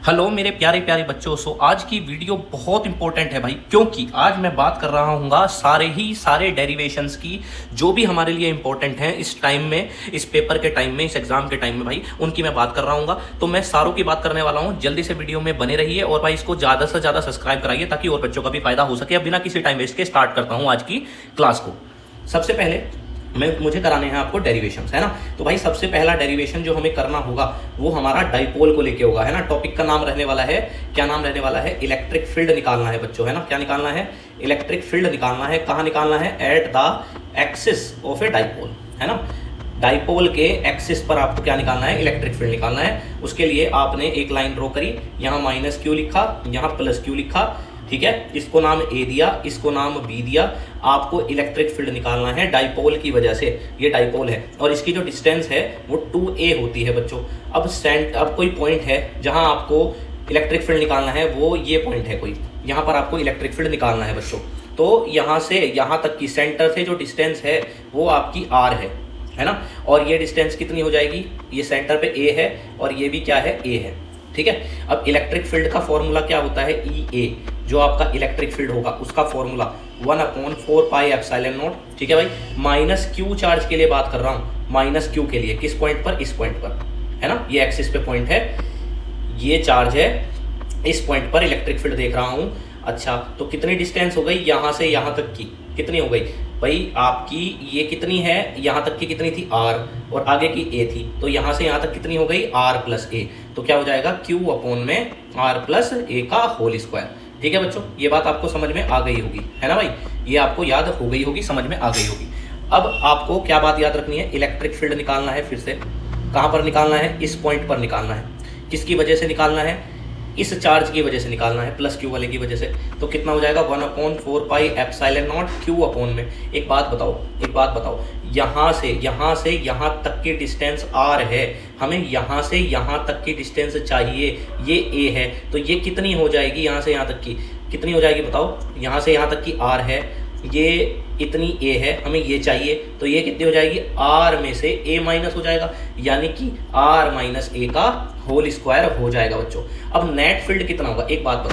Hello मेरे प्यारे प्यारे बच्चों। आज की वीडियो बहुत इंपॉर्टेंट है भाई, क्योंकि आज मैं बात कर रहा हूँ सारे डेरिवेशंस की जो भी हमारे लिए इंपॉर्टेंट हैं इस टाइम में, इस पेपर के टाइम में, इस एग्जाम के टाइम में भाई, उनकी मैं बात कर रहा हूँ। तो मैं सारों की बात करने वाला हूँ। जल्दी से वीडियो में बने रहिए और भाई इसको ज़्यादा से ज़्यादा सब्सक्राइब कराइए ताकि और बच्चों का भी फायदा हो सके। अब बिना किसी टाइम वेस्ट के स्टार्ट करता हूँ आज की क्लास को। सबसे पहले मुझे कराने हैं आपको डेरिवेशंस, है ना। तो भाई सबसे पहला डेरिवेशन जो हमें करना होगा वो हमारा डाइपोल को लेके होगा, है ना। टॉपिक का नाम रहने वाला है, क्या नाम रहने वाला है? इलेक्ट्रिक फील्ड निकालना है बच्चों, है ना। क्या निकालना है? इलेक्ट्रिक फील्ड निकालना है। कहाँ निकालना है? At the axis of a dipole, है ना। डाइपोल के एक्सिस पर आपको क्या निकालना है? इलेक्ट्रिक फील्ड निकालना है। उसके लिए आपने एक लाइन ड्रॉ करी, यहाँ माइनस क्यू लिखा, यहाँ प्लस क्यू लिखा, ठीक है। इसको नाम ए दिया, इसको नाम बी दिया। आपको इलेक्ट्रिक फील्ड निकालना है डाइपोल की वजह से। ये डाइपोल है और इसकी जो डिस्टेंस है वो 2a होती है बच्चों। अब कोई पॉइंट है जहां आपको इलेक्ट्रिक फील्ड निकालना है, वो ये पॉइंट है कोई, यहाँ पर आपको इलेक्ट्रिक फील्ड निकालना है बच्चों। तो यहाँ से यहाँ तक की सेंटर से जो डिस्टेंस है वो आपकी r है ना। और ये डिस्टेंस कितनी हो जाएगी? ये सेंटर पे a है और ये भी क्या है? a है, ठीक है। अब इलेक्ट्रिक फील्ड का फॉर्मूला क्या होता है? EA, जो आपका इलेक्ट्रिक फील्ड होगा उसका फॉर्मूला 1/4 पाई एप्सिलॉन नॉट, ठीक है भाई। माइनस क्यू चार्ज के लिए बात कर रहा हूँ, माइनस क्यू के लिए किस पॉइंट पर? इस पॉइंट पर, है ना। ये एक्सिस पे पॉइंट है, ये चार्ज है, इस पॉइंट पर इलेक्ट्रिक फील्ड देख रहा हूँ। अच्छा, तो कितनी डिस्टेंस हो गई यहाँ से यहाँ तक की? कितनी हो गई भाई आपकी? ये कितनी है? यहाँ तक की कितनी थी? r, और आगे की a थी। तो यहाँ से यहाँ तक कितनी हो गई? r plus a। तो क्या हो जाएगा? q अपॉन में r प्लस a का होल स्क्वायर, ठीक है बच्चों। ये बात आपको समझ में आ गई होगी, है ना भाई। ये आपको याद हो गई होगी, समझ में आ गई होगी। अब आपको क्या बात याद रखनी है? इलेक्ट्रिक फील्ड निकालना है। फिर से कहाँ पर निकालना है? इस पॉइंट पर निकालना है। किसकी वजह से निकालना है? इस चार्ज की वजह से निकालना है, प्लस क्यू वाले की वजह से। तो कितना हो जाएगा? 1/4 pi epsilon naught Q upon में। एक बात बताओ, यहाँ से यहाँ तक की डिस्टेंस r है, हमें यहाँ से यहाँ तक की डिस्टेंस चाहिए, ये a है। तो ये कितनी हो जाएगी? यहाँ से यहाँ तक की कितनी हो जाएगी बताओ? यहाँ से यहाँ तक की r है, ये इतनी a है, हमें ये चाहिए। तो ये कितनी हो जाएगी? r में से a माइनस हो जाएगा, यानी कि r माइनस a का होल स्क्वायर हो जाएगा बच्चों। अब नेट फील्ड कितना होगा? एक बात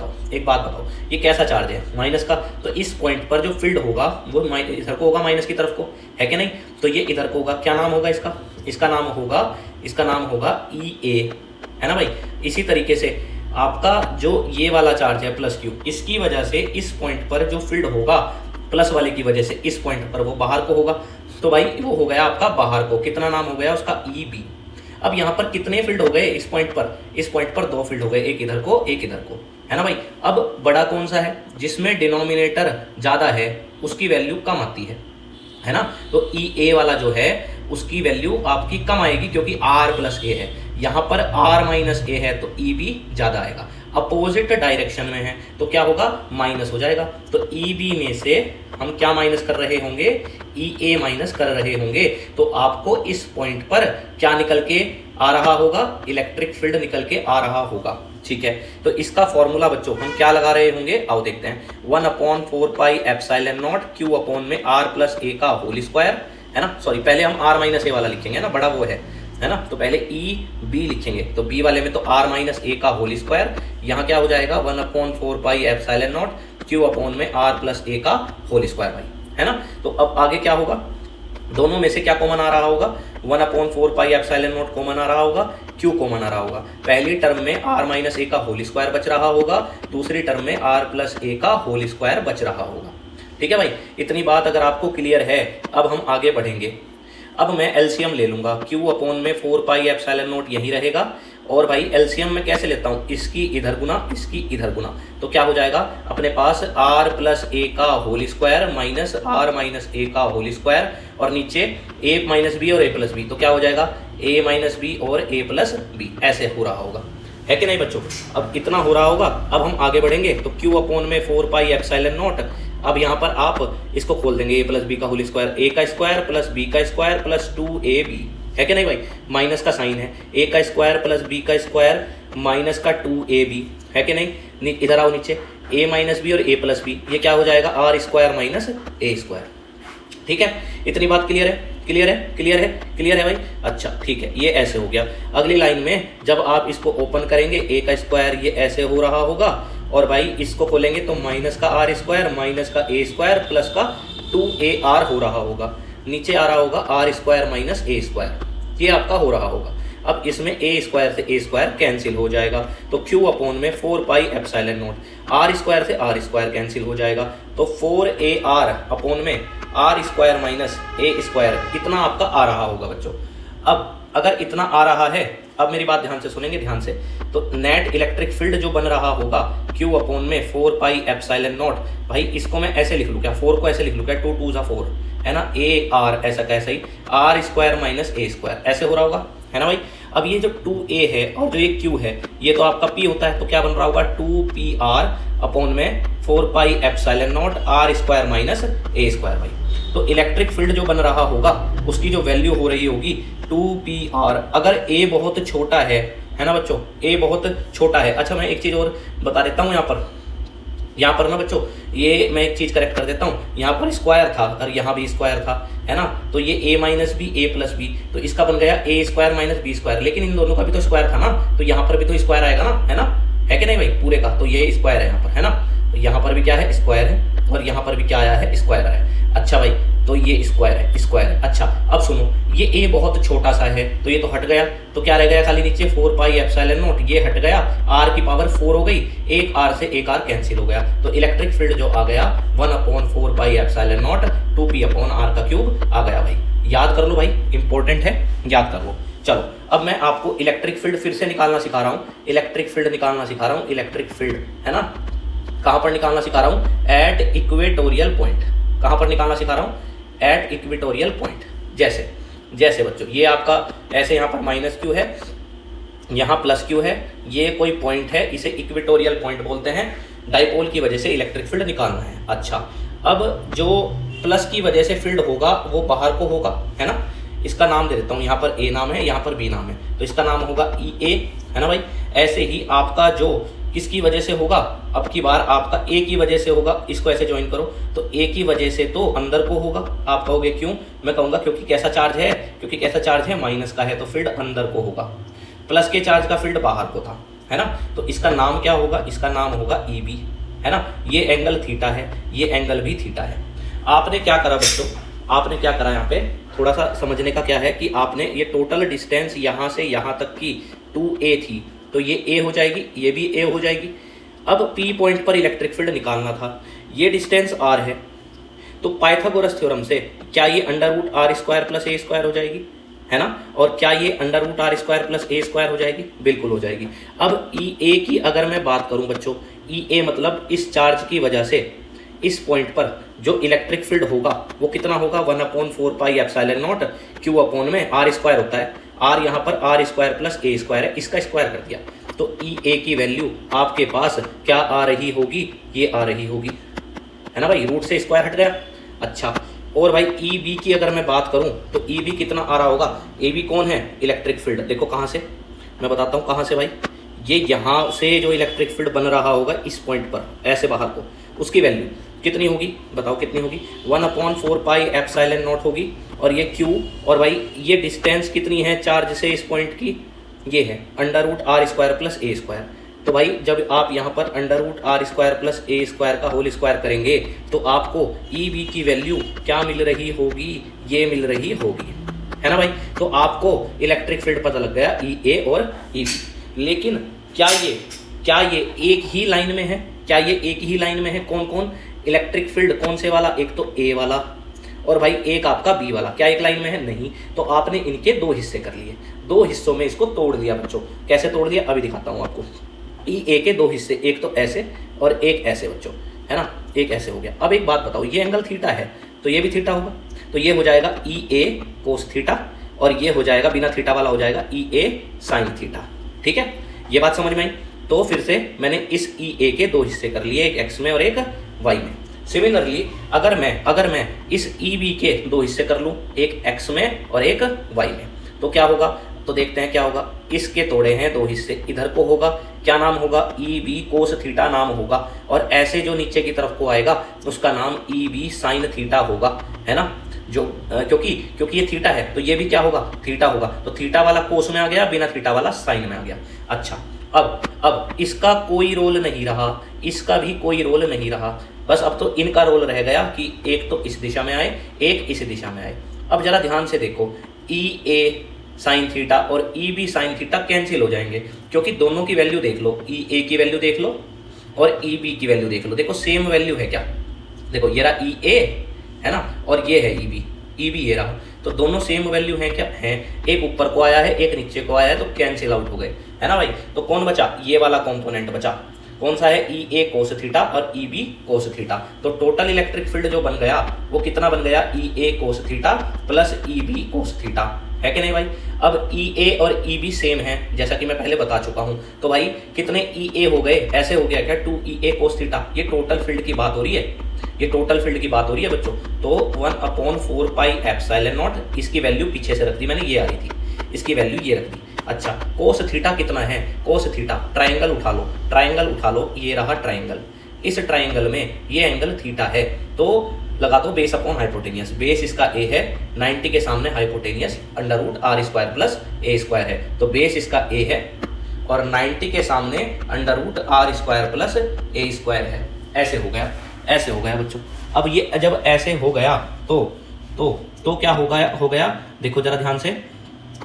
बताओ, ये कैसा चार्ज है? माइनस का। तो इस पॉइंट पर जो फील्ड होगा वो इधर को होगा, माइनस की तरफ को, है कि नहीं। तो ये इधर को होगा। क्या नाम होगा इसका? इसका नाम होगा EA, है ना भाई। इसी तरीके से आपका जो ये वाला चार्ज है प्लस क्यू, इसकी वजह से इस पॉइंट पर जो फील्ड होगा प्लस वाले की वजह से इस पॉइंट पर वो बाहर को होगा। तो भाई वो हो गया आपका बाहर को। कितना नाम हो गया उसका? EB। अब यहाँ पर कितने फील्ड हो गए इस पॉइंट पर? 2 फील्ड हो गए, एक इधर को एक इधर को, है ना भाई। अब बड़ा कौन सा है? जिसमें डिनोमिनेटर ज्यादा है उसकी वैल्यू कम आती है ना। तो EA वाला जो है उसकी वैल्यू आपकी कम आएगी क्योंकि r प्लस a है। यहाँ पर r माइनस a है तो EB ज्यादा आएगा। अपोजिट डायरेक्शन में है तो क्या होगा? माइनस हो जाएगा। तो EB में से हम क्या माइनस कर रहे होंगे? EA माइनस कर रहे होंगे। तो आपको इस पॉइंट पर क्या निकल के आ रहा होगा? इलेक्ट्रिक फील्ड निकल के आ रहा होगा, ठीक है। तो इसका फॉर्मूला बच्चों हम क्या लगा रहे होंगे? आओ देखते हैं। 1/4 pi epsilon naught Q upon में r प्लस a का होल स्क्वायर, है ना। सॉरी, पहले हम r माइनस a वाला लिखेंगे ना, बड़ा वो है ना। तो पहले EB लिखेंगे, तो B वाले में तो r माइनस a का होल स्क्वायर। यहाँ क्या हो जाएगा? 1/4 pi epsilon naught Q upon में r प्लस a का होल स्क्वायर भाई, है ना। तो अब आगे क्या होगा? दोनों में से क्या कॉमन आ रहा होगा? 1/4 पाई एप्सिलॉन नॉट कॉमन आ रहा होगा, क्यू कॉमन आ रहा होगा। पहली टर्म में r माइनस a का होल स्क्वायर बच रहा होगा, दूसरी टर्म में r प्लस a का होल स्क्वायर बच रहा होगा, ठीक है भाई। इतनी बात अगर आपको क्लियर है, अब हम आगे बढ़ेंगे। अब मैं एलसीएम ले लूंगा। क्यू अपॉन में 4 पाई एप्सिलॉन नॉट यही रहेगा। और भाई एलसीएम में कैसे लेता हूँ? इसकी इधर गुना, इसकी इधर गुना। तो क्या हो जाएगा अपने पास? r प्लस a का whole square minus r minus a का होल स्क्वायर, और नीचे a माइनस b और a प्लस b। तो क्या हो जाएगा? a माइनस b और a प्लस b। ऐसे हो रहा होगा, है कि नहीं बच्चों? अब इतना हो रहा होगा। अब हम आगे बढ़ेंगे तो Q अपॉन में 4 पाई एप्सिलॉन नॉट। अब यहाँ पर आप इसको खोल देंगे, a प्लस बी का होल स्क्वायर, a का स्क्वायर प्लस b का स्क्वायर प्लस 2ab, है कि नहीं भाई। माइनस का साइन है, a का स्क्वायर प्लस b का स्क्वायर माइनस का 2ab, है कि नहीं। इधर आओ नीचे, a माइनस बी और a प्लस बी, ये क्या हो जाएगा? r square minus a square, ठीक है। इतनी बात क्लियर है क्लियर है, क्लियर है, क्लियर है भाई। अच्छा ठीक है, ये ऐसे हो गया। अगली लाइन में जब आप इसको ओपन करेंगे a का स्क्वायर ये ऐसे हो रहा होगा, और भाई इसको खोलेंगे तो माइनस का आर स्क्वायर माइनस का ए स्क्वायर प्लस का 2ar हो रहा होगा। नीचे आ रहा होगा R square minus A square, ये आपका हो रहा होगा। अब इसमें ए स्क्वायर से ए स्क्वायर कैंसिल हो जाएगा, तो क्यू अपॉन में 4 pi epsilon naught. R square से आर स्क्वायर कैंसिल हो जाएगा, तो 4ar अपॉन में R square minus A square, इतना आपका आ रहा होगा बच्चों। अब अगर इतना आ रहा है, अब मेरी बात ध्यान से सुनेंगे, ध्यान से, तो नेट इलेक्ट्रिक फील्ड जो बन रहा होगा क्यू अपॉन में 4 पाई एप्सिलॉन नॉट। भाई इसको मैं ऐसे लिख लूँ क्या, 4 को ऐसे लिख लूँ क्या, 2 2 4 है ना, ए आर ऐसा कैसे ही R square minus A square ऐसे हो रहा होगा, है ना भाई। अब ये जो 2a है और जो ये q है, ये तो आपका p होता है, तो क्या बन रहा होगा 2pr अपॉन में 4 pi epsilon naught R square minus A square भाई। तो इलेक्ट्रिक फील्ड जो बन रहा होगा उसकी जो वैल्यू हो रही होगी 2pr। अगर a बहुत छोटा है ना बच्चों, a बहुत छोटा है। अच्छा मैं एक चीज़ और बता देता हूँ यहाँ पर ना बच्चों, ये मैं एक चीज़ करेक्ट कर देता हूँ, यहाँ पर स्क्वायर था और यहाँ भी स्क्वायर था, है ना, तो ये a minus B A plus B, तो इसका बन गया a square minus B square. लेकिन इन दोनों का भी तो स्क्वायर था ना, तो यहाँ पर भी तो स्क्वायर आएगा ना, है कि नहीं भाई, पूरे का। तो ये स्क्वायर है यहाँ पर, है ना, तो यहाँ पर भी क्या है, स्क्वायर है, और यहाँ पर भी क्या आया है, स्क्वायर आया है। अच्छा भाई, तो ये स्क्वायर है, स्क्वायर है। अच्छा अब सुनो, ये a बहुत छोटा सा है, तो ये तो हट गया, तो क्या रह गया खाली नीचे 4 पाई एप्सिलॉन नॉट, ये हट गया, r की पावर 4 हो गई, एक r से एक r कैंसिल हो गया, तो इलेक्ट्रिक फील्ड जो आ गया 1/4 pi epsilon not 2p upon r का क्यूब आ गया भाई। याद कर लो भाई, इंपॉर्टेंट है, याद कर लो। चलो अब मैं आपको इलेक्ट्रिक फील्ड फिर से निकालना सिखा रहा हूँ, इलेक्ट्रिक फील्ड निकालना सिखा रहा हूँ, इलेक्ट्रिक फील्ड, है ना, कहाँ पर निकालना सिखा रहा हूँ, एट इक्वेटोरियल पॉइंट। कहाँ पर निकालना सिखा रहा हूँ, एट इक्वेटोरियल पॉइंट। जैसे बच्चों ये आपका ऐसे यहाँ पर माइनस क्यू है, यहाँ प्लस क्यू है, ये कोई पॉइंट है, इसे इक्वेटोरियल पॉइंट बोलते हैं। डाइपोल की वजह से इलेक्ट्रिक फील्ड निकालना है। अच्छा अब जो प्लस की वजह से फील्ड होगा वो बाहर को होगा, है ना, इसका नाम दे देता हूँ, यहाँ पर ए नाम है, यहाँ पर बी नाम है, तो इसका नाम होगा ई ए, है ना भाई। ऐसे ही आपका जो किसकी वजह से होगा, अब की बार आपका ए की वजह से होगा, इसको ऐसे ज्वाइन करो, तो ए की वजह से तो अंदर को होगा। आप कहोगे क्यों, मैं कहूँगा क्योंकि कैसा चार्ज है, क्योंकि कैसा चार्ज है, माइनस का है, तो फील्ड अंदर को होगा। प्लस के चार्ज का फील्ड बाहर को था, है ना, तो इसका नाम क्या होगा, इसका नाम होगा ई बी, है ना। ये एंगल थीटा है, ये एंगल भी थीटा है। आपने क्या करा बच्चों, आपने क्या करा, यहाँ पे थोड़ा सा समझने का क्या है कि आपने ये टोटल डिस्टेंस यहाँ से यहाँ तक की 2a थी, तो ये a हो जाएगी, ये भी a हो जाएगी। अब p पॉइंट पर इलेक्ट्रिक फील्ड निकालना था, ये डिस्टेंस r है, तो पाइथागोरस थ्योरम से क्या ये under root R square plus A square हो जाएगी, है ना, और क्या ये under root R square plus A square हो जाएगी, बिल्कुल हो जाएगी। अब ई ए की अगर मैं बात करूं बच्चों, ई ए मतलब इस चार्ज की वजह से इस पॉइंट पर जो इलेक्ट्रिक फील्ड होगा वो कितना होगा, 1/4 pi epsilon naught Q upon में आर स्क्वायर होता है, आर यहाँ पर R square plus A square है, इसका स्क्वायर कर दिया, तो ई ए की वैल्यू आपके पास क्या आ रही होगी, ये आ रही होगी, है ना भाई, रूट से स्क्वायर हट गया। अच्छा और भाई ई बी की अगर मैं बात करूं तो ई बी कितना आ रहा होगा, ए बी कौन है, इलेक्ट्रिक फील्ड। देखो कहाँ से, मैं बताता हूँ कहाँ से भाई, ये यहाँ से जो इलेक्ट्रिक फील्ड बन रहा होगा इस पॉइंट पर ऐसे बाहर को, उसकी वैल्यू कितनी होगी, बताओ कितनी होगी, 1/4 पाई एप्सिलॉन नॉट होगी, और ये क्यू, और भाई ये डिस्टेंस कितनी है चार्ज से इस पॉइंट की, ये है under root R square plus A square. तो भाई जब आप यहाँ पर under root R square plus A square का होल स्क्वायर करेंगे तो आपको ई बी की वैल्यू क्या मिल रही होगी, ये मिल रही होगी, है ना भाई। तो आपको इलेक्ट्रिक फील्ड पता लग गया ई ए और ई बी। लेकिन क्या ये एक ही लाइन में है, क्या ये एक ही लाइन में है, कौन कौन, इलेक्ट्रिक फील्ड कौन से वाला, एक तो ए वाला और भाई एक आपका बी वाला, क्या एक लाइन में है, नहीं। तो आपने इनके दो हिस्से कर लिए, दो हिस्सों में इसको तोड़ दिया बच्चों। कैसे तोड़ दिया अभी दिखाता हूँ आपको। ई ए के दो हिस्से, एक तो ऐसे और एक ऐसे बच्चों, है ना, एक ऐसे हो गया। अब एक बात बताओ, ये एंगल थीटा है तो ये भी थीटा होगा, तो ये हो जाएगा ई ए कोस थीटा, और ये हो जाएगा बिना थीटा वाला हो जाएगा ई ए साइन थीटा। ठीक है, ये बात समझ में आई। तो फिर से मैंने इस ई ए के दो हिस्से कर लिए, एक एक्स में और एक वाई में। सिमिलरली अगर मैं इस ई बी के दो हिस्से कर लूँ, एक एक्स में और एक वाई में, तो क्या होगा, तो देखते हैं क्या होगा। इसके तोड़े हैं दो हिस्से, इधर को होगा क्या नाम होगा, ई बी कोस थीटा नाम होगा, और ऐसे जो नीचे की तरफ को आएगा उसका नाम ई बी साइन थीटा होगा, है ना। क्योंकि ये थीटा है तो ये भी क्या होगा, थीटा होगा। तो थीटा वाला कोस में आ गया, बिना थीटा वाला साइन में आ गया। अच्छा, अब इसका कोई रोल नहीं रहा, इसका भी कोई रोल नहीं रहा, बस अब तो इनका रोल रह गया कि एक तो इस दिशा में आए, एक इस दिशा में आए। अब जरा ध्यान से देखो, ई ए साइन थीटा और E B sine theta cancel हो जाएंगे, क्योंकि दोनों की वैल्यू देख लो, ई ए की वैल्यू देख लो और ई बी की वैल्यू देख लो, देखो सेम वैल्यू है क्या। देखो ये रहा ई ए है ना, और ये है ई बी ये रहा, तो दोनों सेम वैल्यू है क्या, है। एक ऊपर को आया है, एक नीचे को आया है, तो कैंसिल आउट हो गए, है ना भाई। तो कौन बचा, ये वाला कॉम्पोनेंट बचा, कौन सा है, ई ए कोस थीटा और ई बी कोस थीटा। तो टोटल इलेक्ट्रिक फील्ड जो बन गया वो कितना बन गया, E A cos theta plus E B cos theta, है कि नहीं भाई। अब ई ए और ई बी सेम है, जैसा कि मैं पहले बता चुका हूं। तो भाई कितने ई ए हो गए, ऐसे हो गया क्या, 2 ई ए कोस थीटा। ये टोटल फील्ड की बात हो रही है, ये टोटल फील्ड की बात हो रही है बच्चों। तो 1/4 पाई एप्सिलॉन नॉट, इसकी वैल्यू पीछे से रख दी मैंने, ये आ रही थी, इसकी वैल्यू ये रख दी। अच्छा, कोस थीटा कितना है, कोस थीटा, ट्राइंगल उठा लो, ट्राइंगल उठा लो, ये रहा ट्राइंगल, इस ट्राइंगल में ये एंगल थीटा है, तो लगा दो बेस अपॉन हाइपोटेनियस। बेस इसका ए है, 90 के सामने हाइपोटेनियस √r² प्लस a² है, तो बेस इसका ए है और 90 के सामने √r² प्लस a² है। ऐसे हो गया, ऐसे हो गया बच्चों। अब ये जब ऐसे हो गया तो क्या हो गया, देखो जरा ध्यान से,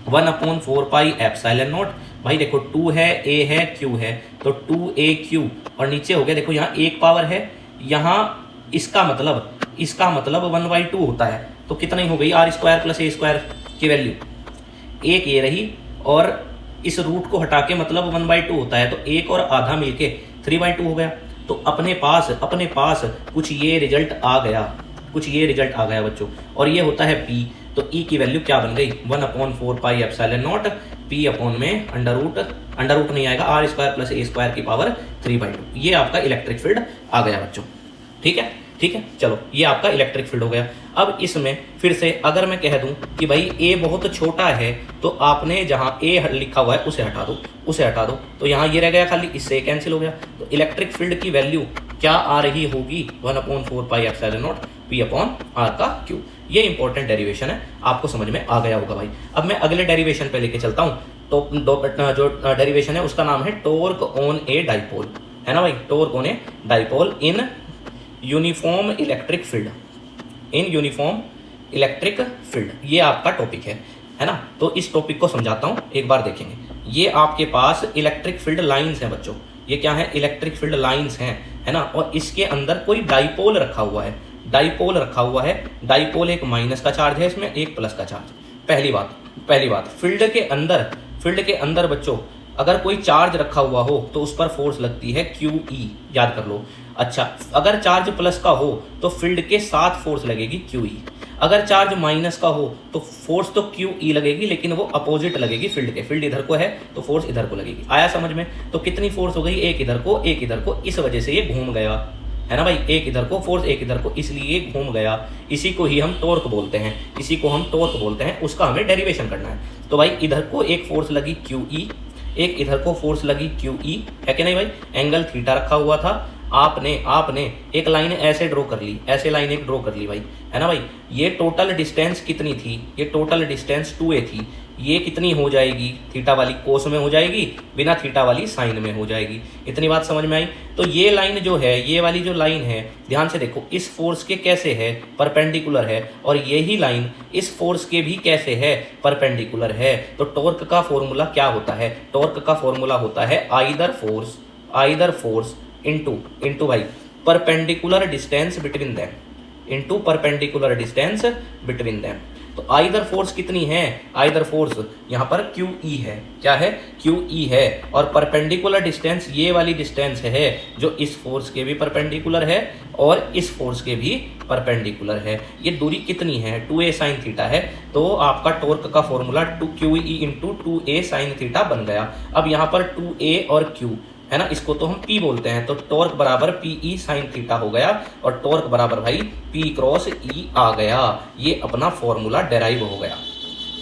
1/4 पाई एप्सिलॉन नॉट। भाई देखो 2 है, a है, q है, तो 2aq और नीचे हो गया, देखो यहाँ एक पावर है, यहाँ इसका मतलब 1/2 होता है, तो कितनी हो गई, r² प्लस a² की वैल्यू एक ये रही, और इस रूट को हटा के मतलब 1/2 होता है, तो एक और आधा मिलके 3/2 हो गया। तो अपने पास कुछ ये रिजल्ट आ गया बच्चों, और ये होता है p। तो e की वैल्यू क्या बन गई, 1/4 pi epsilon not p upon में अंडर रूट नहीं आएगा, r² प्लस a² की पावर 3/2। ये आपका इलेक्ट्रिक फील्ड आ गया बच्चों, ठीक है। चलो, ये आपका इलेक्ट्रिक फील्ड हो गया। अब इसमें फिर से अगर मैं कह दूं कि भाई a बहुत छोटा है, तो आपने जहां a लिखा हुआ है उसे हटा दो, तो यहाँ ये रह गया खाली, इससे कैंसिल हो गया। तो इलेक्ट्रिक फील्ड की वैल्यू क्या आ रही होगी, 1/4 pi epsilon not p upon r का q। ये इंपॉर्टेंट डेरिवेशन है, आपको समझ में आ गया होगा भाई। अब मैं अगले डेरिवेशन पे लेके चलता हूँ। तो जो डेरिवेशन है उसका नाम है टॉर्क ऑन ए डाइपोल, है ना भाई, torque on a dipole in uniform electric field, ये आपका टॉपिक है ना। तो इस टॉपिक को समझाता हूँ, एक बार देखेंगे। ये आपके पास इलेक्ट्रिक फील्ड लाइंस हैं बच्चों, ये क्या है, इलेक्ट्रिक फील्ड लाइंस हैं, है ना। और इसके अंदर कोई डाइपोल रखा हुआ है, डाइपोल एक माइनस का चार्ज है इसमें, एक प्लस का चार्ज। पहली बात फील्ड के अंदर बच्चों अगर कोई चार्ज रखा हुआ हो तो उस पर फोर्स लगती है QE, याद कर लो। अच्छा, अगर चार्ज प्लस का हो तो फील्ड के साथ फोर्स लगेगी QE, अगर चार्ज माइनस का हो तो फोर्स तो QE लगेगी, लेकिन वो अपोजिट लगेगी फील्ड के, फील्ड इधर को है तो फोर्स इधर को लगेगी। आया समझ में। तो कितनी फोर्स हो गई, एक इधर को, इस वजह से ये घूम गया, है ना भाई, एक इधर को फोर्स, एक इधर को, इसलिए घूम गया। इसी को ही हम टॉर्क बोलते हैं, उसका हमें डेरिवेशन करना है। तो भाई इधर को एक फोर्स लगी QE, एक इधर को फोर्स लगी QE, है कि नहीं भाई। एंगल थीटा रखा हुआ था, आपने एक लाइन ऐसे ड्रॉ कर ली, ऐसे लाइन एक ड्रॉ कर ली भाई, है ना भाई। ये टोटल डिस्टेंस कितनी थी, ये टोटल डिस्टेंस 2a थी। ये कितनी हो जाएगी, थीटा वाली कोस में हो जाएगी, बिना थीटा वाली साइन में हो जाएगी। इतनी बात समझ में आई। तो ये लाइन जो है, ये वाली जो लाइन है, ध्यान से देखो, इस फोर्स के कैसे है, परपेंडिकुलर है, और यही लाइन इस फोर्स के भी कैसे है, परपेंडिकुलर है। तो टॉर्क का फॉर्मूला क्या होता है, टॉर्क का फॉर्मूला होता है आइदर फोर्स इनटू भाई परपेंडिकुलर डिस्टेंस बिटवीन देम, तो आइदर फोर्स कितनी है, आइदर फोर्स यहाँ पर QE है, क्या है, QE है, और परपेंडिकुलर डिस्टेंस ये वाली डिस्टेंस है जो इस फोर्स के भी परपेंडिकुलर है और इस फोर्स के भी परपेंडिकुलर है। ये दूरी कितनी है, 2a साइन थीटा है। तो आपका टॉर्क का formula QE into 2a sine theta बन गया। अब यहाँ पर 2a और Q है ना, इसको तो हम P बोलते हैं, तो टॉर्क बराबर PE साइन थीटा हो गया, और टॉर्क बराबर भाई P क्रॉस E आ गया। ये अपना फॉर्मूला डेराइव हो गया,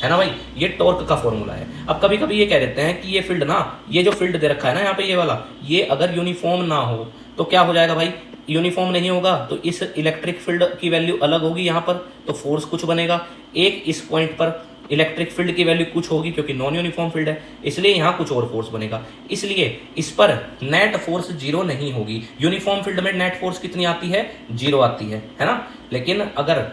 है ना भाई। ये टॉर्क का फॉर्मूला है। अब कभी कभी ये कह देते हैं कि ये फील्ड ना, ये जो फील्ड दे रखा है ना यहाँ पे, ये वाला, ये अगर यूनिफॉर्म ना हो तो क्या हो जाएगा भाई, यूनिफॉर्म नहीं होगा तो इस इलेक्ट्रिक फील्ड की वैल्यू अलग होगी यहाँ पर, तो फोर्स कुछ बनेगा। एक इस पॉइंट पर इलेक्ट्रिक फील्ड की वैल्यू कुछ होगी क्योंकि नॉन यूनिफॉर्म फील्ड है, इसलिए यहाँ कुछ और फोर्स बनेगा। इसलिए इस पर नेट फोर्स जीरो नहीं होगी। यूनिफॉर्म फील्ड में नेट फोर्स कितनी आती है? जीरो आती है ना। लेकिन अगर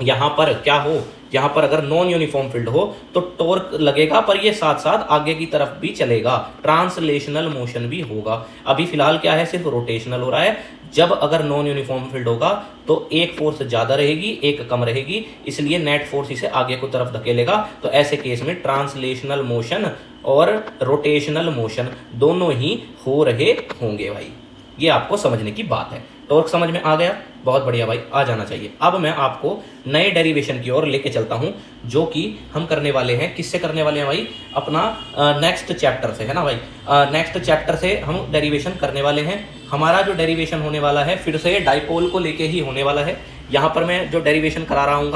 यहाँ पर क्या हो, यहाँ पर अगर नॉन यूनिफॉर्म फील्ड हो तो टॉर्क लगेगा, पर ये साथ साथ आगे की तरफ भी चलेगा, ट्रांसलेशनल मोशन भी होगा। अभी फिलहाल क्या है, सिर्फ रोटेशनल हो रहा है। जब अगर नॉन यूनिफॉर्म फील्ड होगा तो एक फोर्स ज्यादा रहेगी, एक कम रहेगी, इसलिए नेट फोर्स इसे आगे की तरफ धकेलेगा। तो ऐसे केस में ट्रांसलेशनल मोशन और रोटेशनल मोशन दोनों ही हो रहे होंगे भाई। ये आपको समझने की बात है। टॉर्क समझ में आ गया? बहुत बढ़िया भाई, आ जाना चाहिए। अब मैं आपको नए डेरिवेशन की ओर लेके चलता हूं, जो कि हम करने वाले हैं। किससे करने वाले हैं भाई? अपना नेक्स्ट चैप्टर से, है ना भाई। नेक्स्ट चैप्टर से हम डेरिवेशन करने वाले हैं। हमारा जो डेरिवेशन होने वाला है फिर से डाइपोल को लेके ही होने वाला है। यहाँ पर मैं जो डेरिवेशन करा रहा हूँ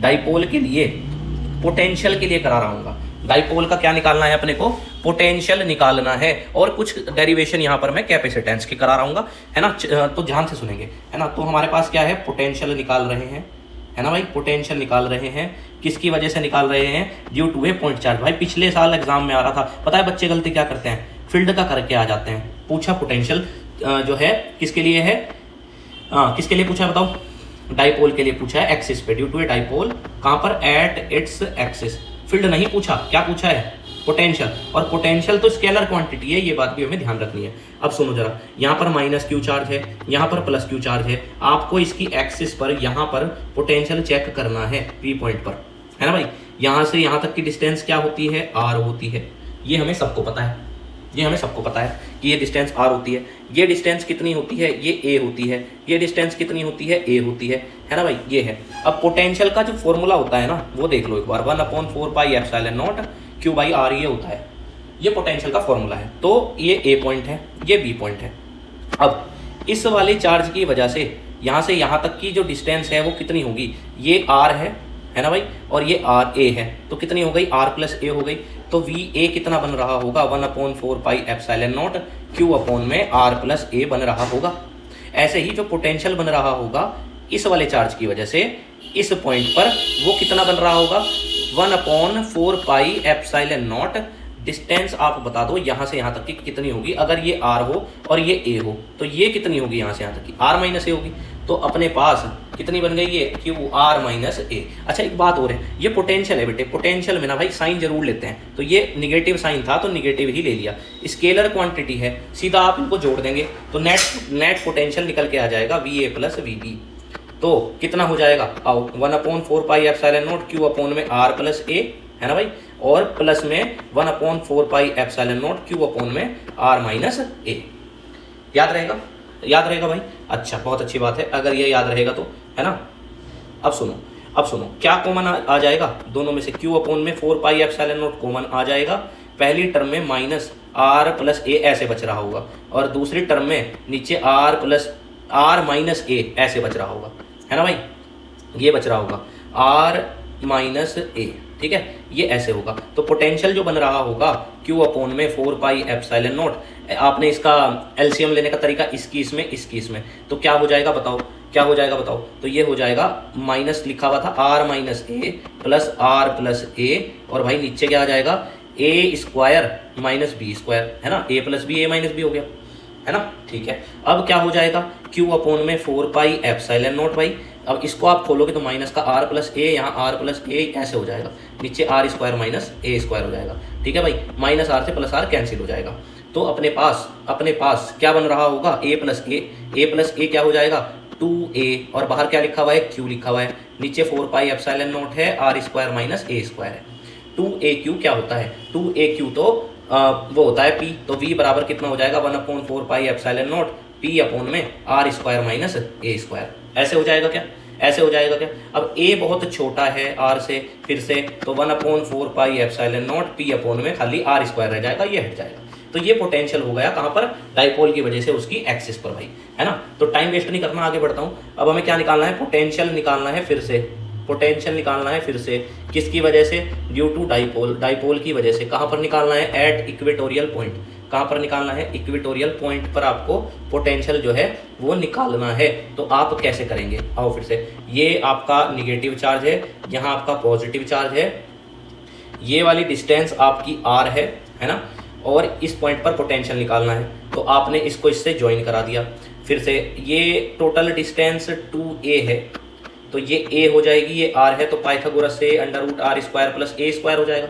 डाइपोल के लिए, पोटेंशियल के लिए करा रहा हूँ। डाइपोल का क्या निकालना है अपने को? पोटेंशियल निकालना है। और कुछ डेरिवेशन यहाँ पर मैं कैपेसिटेंस की करा रहा हूँ, है ना। तो ध्यान से सुनेंगे, है ना। तो हमारे पास क्या है? पोटेंशियल निकाल रहे हैं, है ना भाई। पोटेंशियल निकाल रहे हैं, किसकी वजह से निकाल रहे हैं? Due to a point charge. भाई पिछले साल एग्जाम में आ रहा था, पता है बच्चे गलती क्या करते हैं? फील्ड का करके आ जाते हैं। पूछा पोटेंशियल जो है किसके लिए है? किसके लिए पूछा है बताओ? डाइपोल के लिए पूछा है, एक्सिस पे। ड्यू टू ए डाइपोल, कहाँ पर? At its axis. फील्ड नहीं पूछा, क्या पूछा है? पोटेंशियल। और पोटेंशियल तो स्केलर क्वांटिटी है, ये बात भी हमें ध्यान रखनी है। अब सुनो जरा, यहाँ पर माइनस क्यू चार्ज है, यहाँ पर प्लस क्यू चार्ज है। आपको इसकी एक्सिस पर यहाँ पर पोटेंशियल चेक करना है, पी पॉइंट पर, है ना भाई। यहाँ से यहाँ तक की डिस्टेंस क्या होती है? आर होती है। ये हमें सबको पता है, ये हमें सबको पता है कि ये डिस्टेंस आर होती है। ये डिस्टेंस कितनी होती है? ये ए होती है। ये डिस्टेंस कितनी होती है? ए होती है ना भाई। ये है। अब पोटेंशियल का जो फॉर्मूला होता है ना, वो देख लो एक बार। 1/4πε0 Q/r ये होता है। ये पोटेंशियल का फॉर्मूला है। तो ये ए पॉइंट है, ये बी पॉइंट है। अब इस वाले चार्ज की वजह से यहाँ से यहाँ तक की जो डिस्टेंस है वो कितनी होगी? ये आर है ना भाई, और ये आर ए है। तो कितनी हो गई? आर प्लस ए हो गई। तो वी ए कितना बन रहा होगा? 1/4πε0 Q अपॉन में आर प्लस ए बन रहा होगा। ऐसे ही जो पोटेंशियल बन रहा होगा इस वाले चार्ज की वजह से इस पॉइंट पर, वो कितना बन रहा होगा? 1/4πε0। डिस्टेंस आप बता दो यहाँ से यहाँ तक की कितनी होगी? अगर ये आर हो और ये ए हो तो ये कितनी होगी? यहाँ से यहाँ तक की आर माइनस ए होगी। तो अपने पास कितनी बन गई? ये क्यू आर माइनस ए। अच्छा एक बात और है, ये पोटेंशियल है बेटे। पोटेंशियल में ना भाई साइन जरूर लेते हैं। तो ये निगेटिव साइन था तो निगेटिव ही ले लिया। स्केलर क्वांटिटी है, सीधा आप इनको जोड़ देंगे तो नेट पोटेंशियल निकल के आ जाएगा V A plus V B. तो कितना हो जाएगा? आओ, 1/4πε0 Q अपॉन में आर प्लस ए, है ना भाई, और प्लस में 1/4πε0 Q अपॉन में आर माइनस ए। याद रहेगा? याद रहेगा भाई? अच्छा, बहुत अच्छी बात है अगर ये याद रहेगा तो, है ना। अब सुनो क्या कॉमन आ जाएगा दोनों में से? Q अपॉन में 4πε0 कॉमन आ जाएगा। पहली टर्म में माइनस आर प्लस ए ऐसे बच रहा होगा, और दूसरी टर्म में नीचे आर प्लस आर माइनस ए ऐसे बच रहा होगा, है ना भाई। ये बच रहा होगा आर माइनस ए, ठीक है, ये ऐसे होगा। तो पोटेंशियल जो बन रहा होगा Q अपॉन में 4πε0। आपने इसका एलसीएम लेने का तरीका इसकी इसमें, तो क्या हो जाएगा बताओ? क्या हो जाएगा बताओ? तो ये हो जाएगा, माइनस लिखा हुआ था R minus A plus R plus A, और भाई नीचे क्या आ जाएगा? A square minus B square, है ना। A plus B, A minus B हो गया, है ना। ठीक है, अब क्या हो जाएगा? Q अपॉन में 4πε0 भाई। अब इसको आप खोलोगे तो माइनस का आर प्लस ए, यहाँ आर प्लस ए ऐसे हो जाएगा, नीचे R square minus A square हो जाएगा, ठीक है भाई। माइनस आर से प्लस आर कैंसिल हो जाएगा। तो अपने पास क्या बन रहा होगा? ए प्लस ए क्या हो जाएगा? 2a, और बाहर क्या लिखा हुआ है? Q लिखा हुआ है। नीचे 4πε0 है, R square minus A square है। 2aq क्या होता है? 2aq तो वो होता है P। तो V बराबर कितना हो जाएगा? 1/4πε0 P अपॉन में R square minus A square. ऐसे हो जाएगा क्या? ऐसे हो जाएगा क्या? अब A बहुत छोटा है R से, फिर से तो 1/4πε0 P अपॉन में खाली आर स्क्वायर रह जाएगा, ये हट जाएगा। तो ये पोटेंशियल हो गया कहाँ पर? डाइपोल की वजह से उसकी एक्सिस पर भाई, है ना। तो टाइम वेस्ट नहीं करना, आगे बढ़ता हूँ। अब हमें क्या निकालना है? पोटेंशियल निकालना है फिर से। पोटेंशियल निकालना है फिर से, किसकी वजह से? ड्यू टू डाइपोल की वजह से। कहाँ पर निकालना है? At equatorial point. कहाँ पर निकालना है, इक्वेटोरियल पॉइंट पर आपको पोटेंशियल जो है वो निकालना है। तो आप कैसे करेंगे, आओ फिर से, ये आपका निगेटिव चार्ज है, यहाँ आपका पॉजिटिव चार्ज है, ये वाली डिस्टेंस आपकी r है ना, और इस पॉइंट पर पोटेंशियल निकालना है। तो आपने इसको इससे ज्वाइन करा दिया। फिर से ये टोटल डिस्टेंस 2a है, तो ये a हो जाएगी, ये r है, तो पाइथागोरस से √r² प्लस a² हो जाएगा,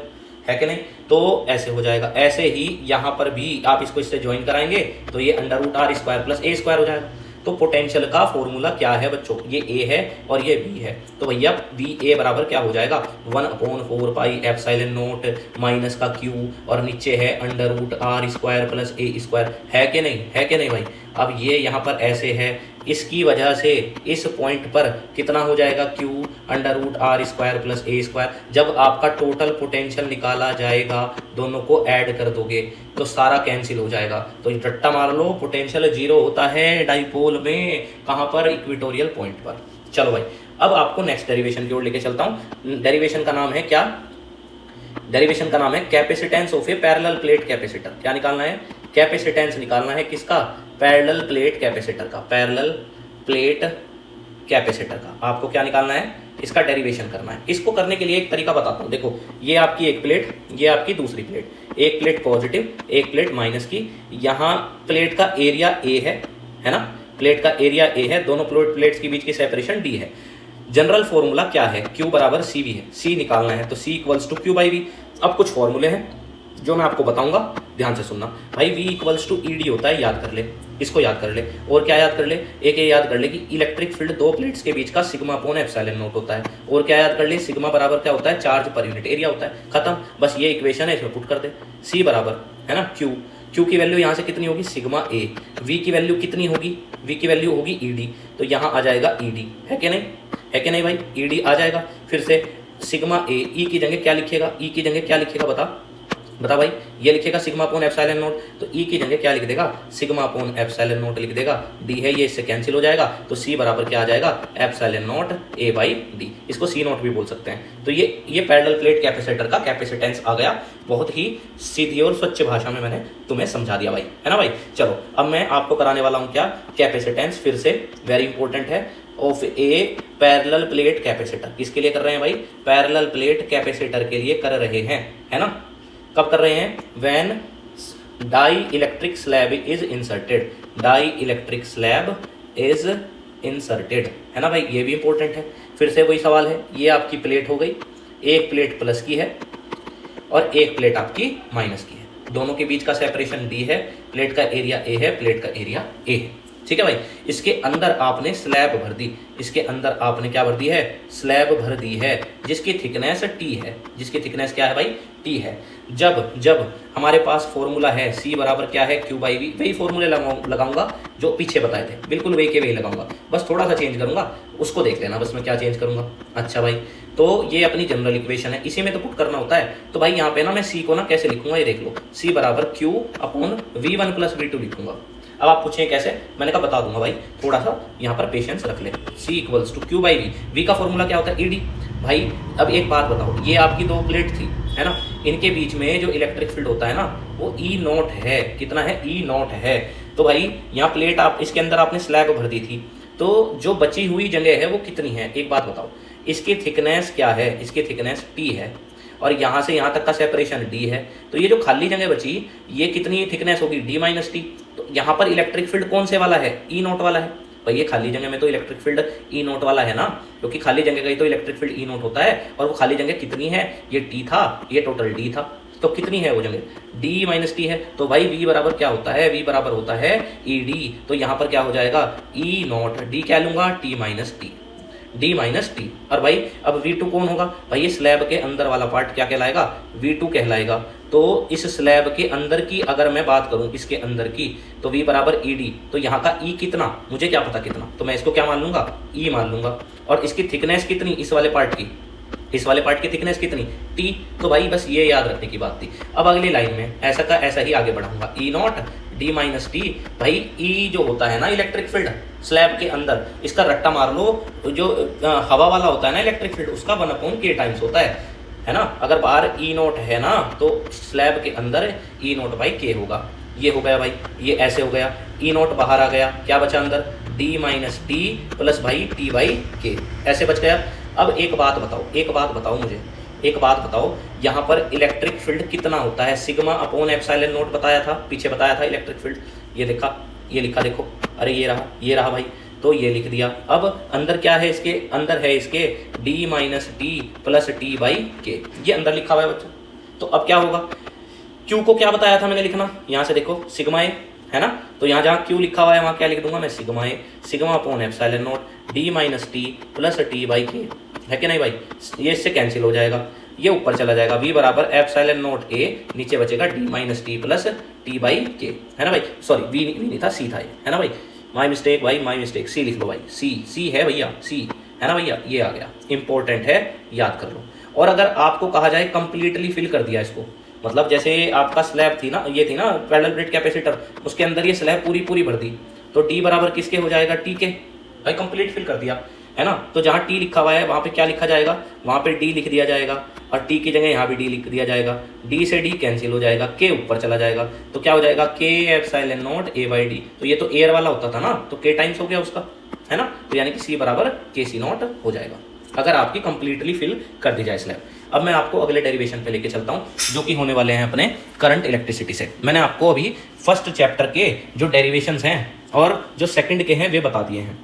है कि नहीं। तो ऐसे हो जाएगा। ऐसे ही यहाँ पर भी आप इसको इससे ज्वाइन कराएंगे तो ये √r² प्लस a² हो जाएगा। तो पोटेंशियल का फॉर्मूला क्या है बच्चों, ये a है और ये b है। तो भैया VA बराबर क्या हो जाएगा, 1/4πε0 माइनस का q और नीचे है √r² प्लस a², है कि नहीं, है कि नहीं भाई। अब ये यहाँ पर ऐसे है, इसकी वजह से इस पॉइंट पर कितना हो जाएगा, q √r² प्लस a²। जब आपका टोटल पोटेंशियल निकाला जाएगा, दोनों को ऐड कर दोगे तो सारा कैंसिल हो जाएगा। तो रट्टा मार लो, पोटेंशियल 0 होता है डाइपोल में, कहाँ पर, इक्वेटोरियल पॉइंट पर। चलो भाई, अब आपको नेक्स्ट डेरिवेशन की ओर लेके चलता हूँ। डेरिवेशन का नाम है क्या, डेरिवेशन का नाम है capacitance of A parallel plate capacitor. क्या निकालना है, कैपेसिटेंस निकालना है किसका, पैरेलल प्लेट कैपेसिटर का, पैरेलल प्लेट कैपेसिटर का आपको क्या निकालना है, इसका डेरिवेशन करना है। इसको करने के लिए एक तरीका बताता हूँ। देखो, ये आपकी एक प्लेट, ये आपकी दूसरी प्लेट, एक प्लेट पॉजिटिव एक प्लेट माइनस की। यहाँ प्लेट का एरिया ए है ना, प्लेट का एरिया ए है, दोनों प्लेट्स के बीच की सेपरेशन डी है। जनरल फॉर्मूला क्या है, Q बराबर CV है, C निकालना है, तो C इक्वल्स टू Q/V। अब कुछ फॉर्मूले हैं जो मैं आपको बताऊंगा, ध्यान से सुनना भाई। V इक्वल्स टू ED होता है, याद कर ले, इसको याद कर ले। और क्या याद कर ले, एक ये याद कर ले कि इलेक्ट्रिक फील्ड दो प्लेट्स के बीच का σ/ε0 होता है। और क्या याद कर ले, सिग्मा बराबर क्या होता है, चार्ज पर यूनिट एरिया होता है। खत्म, बस ये इक्वेशन है, इसमें पुट कर दे। C बराबर है ना Q की वैल्यू यहाँ से कितनी होगी, σA। V की वैल्यू कितनी होगी, V की वैल्यू होगी ED, तो यहाँ आ जाएगा ED, है कि नहीं, है कि नहीं भाई, ED आ जाएगा। फिर से σA, E की जगह क्या लिखेगा, E की जगह क्या लिखेगा, बता भाई, ये लिखेगा σ/ε0, तो E की जगह क्या लिख देगा, σ/ε0 लिख देगा। D है ये, इससे कैंसिल हो जाएगा, तो C बराबर क्या आ जाएगा, ε0 A/D, इसको C0 भी बोल सकते हैं। तो ये पैरेलल प्लेट कैपेसिटर का कैपेसिटेंस आ गया। बहुत ही सीधी और स्वच्छ भाषा में मैंने तुम्हें समझा दिया भाई, है ना भाई। चलो अब मैं आपको कराने वाला हूँ क्या, कैपेसिटेंस, फिर से वेरी इंपॉर्टेंट है, of A parallel plate capacitor. किसके लिए कर रहे हैं भाई, पैरेलल प्लेट कैपेसिटर के लिए कर रहे हैं, है ना। कब कर रहे हैं, when dielectric slab is inserted, dielectric slab is inserted, है ना भाई, ये भी इंपॉर्टेंट है। फिर से वही सवाल है, ये आपकी प्लेट हो गई, एक प्लेट प्लस की है और एक प्लेट आपकी माइनस की है, दोनों के बीच का सेपरेशन D है, प्लेट का एरिया A है, प्लेट का एरिया A है, ठीक है भाई। इसके अंदर आपने स्लैब भर दी, इसके अंदर आपने क्या भर दी है, स्लैब भर दी है, जिसकी थिकनेस T है, जिसकी थिकनेस क्या है भाई, T है। जब हमारे पास फॉर्मूला है C बराबर क्या है, Q/V, वही फॉर्मूले लगाऊंगा जो पीछे बताए थे, बिल्कुल वही के वही लगाऊंगा, बस थोड़ा सा चेंज करूंगा, उसको देख लेना बस मैं क्या चेंज करूंगा। अच्छा भाई, तो ये अपनी जनरल इक्वेशन है, इसी में तो पुट करना होता है। तो भाई यहाँ पे ना मैं C को ना कैसे लिखूंगा, ये देख लो, C बराबर Q/V1 + V2 लिखूंगा। अब आप पूछें कैसे, मैंने कहा बता दूंगा भाई, थोड़ा सा यहाँ पर पेशेंस रख ले। C equals to Q/V, V का फॉर्मूला क्या होता है, ED। भाई अब एक बात बताओ, ये आपकी दो प्लेट थी, है ना, इनके बीच में जो इलेक्ट्रिक फील्ड होता है ना, वो E0 है, कितना है, E0 है। तो भाई यहाँ प्लेट आप, इसके अंदर आपने स्लैब भर दी थी, तो जो बची हुई जगह है वो कितनी है, एक बात बताओ। इसकी थिकनेस क्या है, इसकी थिकनेस T है, और यहाँ से यहाँ तक का सेपरेशन D है, तो ये जो खाली जगह बची, ये कितनी थिकनेस होगी, D - T। तो यहाँ पर इलेक्ट्रिक फील्ड कौन से वाला है, E0 वाला है। भाई ये खाली जगह में तो इलेक्ट्रिक फील्ड E0 वाला है ना, क्योंकि खाली जगह का ही तो इलेक्ट्रिक फील्ड E0 होता है, और वो खाली जगह कितनी है, ये T था, ये टोटल D था, तो कितनी है वो जगह, D - T है। तो भाई V बराबर क्या होता है, V बराबर होता है ED, तो यहाँ पर क्या हो जाएगा, E0, D क्या लूंगा, T - T, D - T। और भाई अब V2 कौन होगा, भाई ये स्लैब के अंदर वाला पार्ट क्या कहलाएगा, V2 कहलाएगा। तो इस स्लैब के अंदर की अगर मैं बात करूं, इसके अंदर की, तो V बराबर ED, तो यहाँ का E कितना, मुझे क्या पता कितना, तो मैं इसको क्या मान लूंगा, E मान लूंगा। और इसकी थिकनेस कितनी, इस वाले पार्ट की, इस वाले पार्ट की थिकनेस कितनी, T। तो भाई बस ये याद रखने की बात थी। अब अगली लाइन में ऐसा का ऐसा ही आगे बढ़ाऊंगा, E0 D - T। भाई E जो होता है ना इलेक्ट्रिक फील्ड स्लैब के अंदर, इसका रट्टा मार लो, जो हवा वाला होता है ना इलेक्ट्रिक फील्ड, उसका 1/K टाइम्स होता है ना। अगर बाहर E0 है ना, तो स्लैब के अंदर E0/K होगा। ये हो गया भाई, ये ऐसे हो गया, ई नॉट बाहर आ गया, क्या बचा अंदर, डी माइनस टी प्लस भाई टी बाई के, ऐसे बच गया। अब एक बात बताओ मुझे, एक बात बताओ, यहाँ पर इलेक्ट्रिक फील्ड कितना होता है, सिग्मा अपॉन एप्सिलॉन नॉट बताया था, पीछे बताया था इलेक्ट्रिक फील्ड, ये लिखा देखो, अरे ये रहा भाई, तो ये लिख दिया। अब अंदर क्या है इसके, अंदर है इसके d minus T plus T by के, ये अंदर लिखा हुआ है बच्चों। तो अब क्या होगा, q को क्या बताया था मैंने लिखना, यहाँ से देखो सिग्मा ए है ना, तो यहाँ जहाँ q लिखा हुआ है वहाँ क्या लिख दूंगा मैं, sigma A, sigma upon epsilon not d minus T plus T by के, है कि नहीं भाई, ये इससे कैंसिल हो जाएगा, ये ऊपर चला जाएगा, v बराबर एप्सिलॉन नॉट a, नीचे बचेगा d minus T plus T by के, है ना भाई, सॉरी v नहीं था, c था ये, है ना भाई, माई मिस्टेक भाई, माई मिस्टेक, सी लिख लो भाई, सी है भैया, सी है ना भैया, ये आ गया, इंपॉर्टेंट है, याद कर लो। और अगर आपको कहा जाए कंप्लीटली फिल कर दिया इसको, मतलब जैसे आपका स्लैब थी ना, ये थी ना पैरेलल प्लेट कैपेसिटर, उसके अंदर ये स्लैब पूरी भर दी, तो डी बराबर किसके हो जाएगा, टी के, भाई कंप्लीट फिल कर दिया, है ना। तो जहाँ टी लिखा हुआ है वहाँ पे क्या लिखा जाएगा, वहाँ पे डी लिख दिया जाएगा, और टी की जगह यहाँ भी डी लिख दिया जाएगा, डी से डी कैंसिल हो जाएगा, के ऊपर चला जाएगा, तो क्या हो जाएगा, के epsilon not a by D, तो ये तो एयर वाला होता था ना, तो के टाइम्स हो गया उसका, है ना, तो यानी कि सी बराबर के सी नॉट हो जाएगा, अगर आपकी कंप्लीटली फिल कर दी जाए स्लैब। अब मैं आपको अगले डेरिवेशन पे लेके चलता हूँ, जो कि होने वाले हैं अपने करंट इलेक्ट्रिसिटी से। मैंने आपको अभी फर्स्ट चैप्टर के जो डेरिवेशंस हैं और जो सेकंड के हैं वे बता दिए हैं,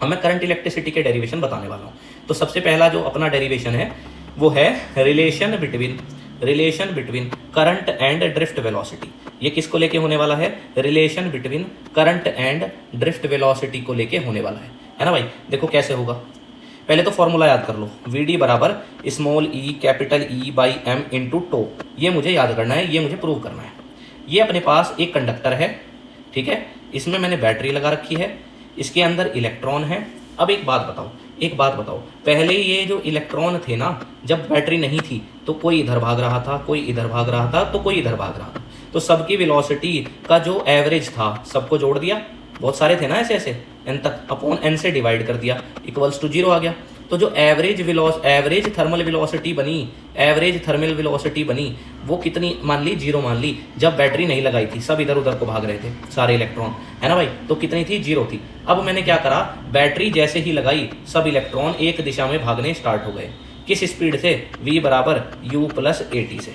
अब मैं करंट इलेक्ट्रिसिटी के डेरिवेशन बताने वाला हूँ। तो सबसे पहला जो अपना डेरिवेशन है वो है relation between current and drift velocity. ये किसको लेके होने वाला है, relation between current and drift velocity को लेके होने वाला है ना भाई। देखो कैसे होगा, पहले तो फॉर्मूला याद कर लो, वी डी बराबर small E capital E by M into tau, ये मुझे याद करना है, ये मुझे प्रूव करना है। ये अपने पास एक कंडक्टर है, ठीक है, इसमें मैंने बैटरी लगा रखी है, इसके अंदर इलेक्ट्रॉन है। अब एक बात बताओ, पहले ये जो इलेक्ट्रॉन थे ना, जब बैटरी नहीं थी तो कोई इधर भाग रहा था, कोई इधर भाग रहा था, तो कोई इधर भाग रहा था, तो सबकी वेलोसिटी का जो एवरेज था सबको जोड़ दिया, बहुत सारे थे ना ऐसे एन तक, अपॉन एन से डिवाइड कर दिया, इक्वल्स टू 0 आ गया। तो जो एवरेज थर्मल वेलोसिटी बनी वो कितनी मान ली, 0 मान ली, जब बैटरी नहीं लगाई थी, सब इधर उधर को भाग रहे थे सारे इलेक्ट्रॉन, है ना भाई, तो कितनी थी, 0 थी। अब मैंने क्या करा, बैटरी जैसे ही लगाई सब इलेक्ट्रॉन एक दिशा में भागने स्टार्ट हो गए, किस स्पीड से, v बराबर u प्लस ए टी से,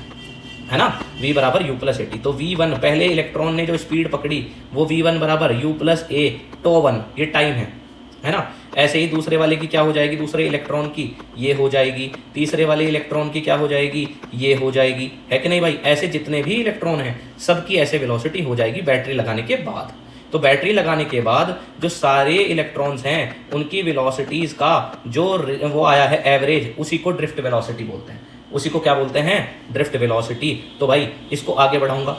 है ना, v बराबर u प्लस ए टी। तो v1 पहले इलेक्ट्रॉन ने जो स्पीड पकड़ी वो v1 बराबर u प्लस ए टो 1, ये टाइम है ना। ऐसे ही दूसरे वाले की क्या हो जाएगी, दूसरे इलेक्ट्रॉन की ये हो जाएगी, तीसरे वाले इलेक्ट्रॉन की क्या हो जाएगी, ये हो जाएगी, है कि नहीं भाई। ऐसे जितने भी इलेक्ट्रॉन हैं सबकी ऐसे वेलोसिटी हो जाएगी बैटरी लगाने के बाद। तो बैटरी लगाने के बाद जो सारे इलेक्ट्रॉन्स हैं उनकी वेलोसिटीज का जो वो आया है एवरेज, उसी को ड्रिफ्ट वेलोसिटी बोलते हैं, उसी को क्या बोलते हैं, ड्रिफ्ट वेलोसिटी। तो भाई इसको आगे बढ़ाऊंगा,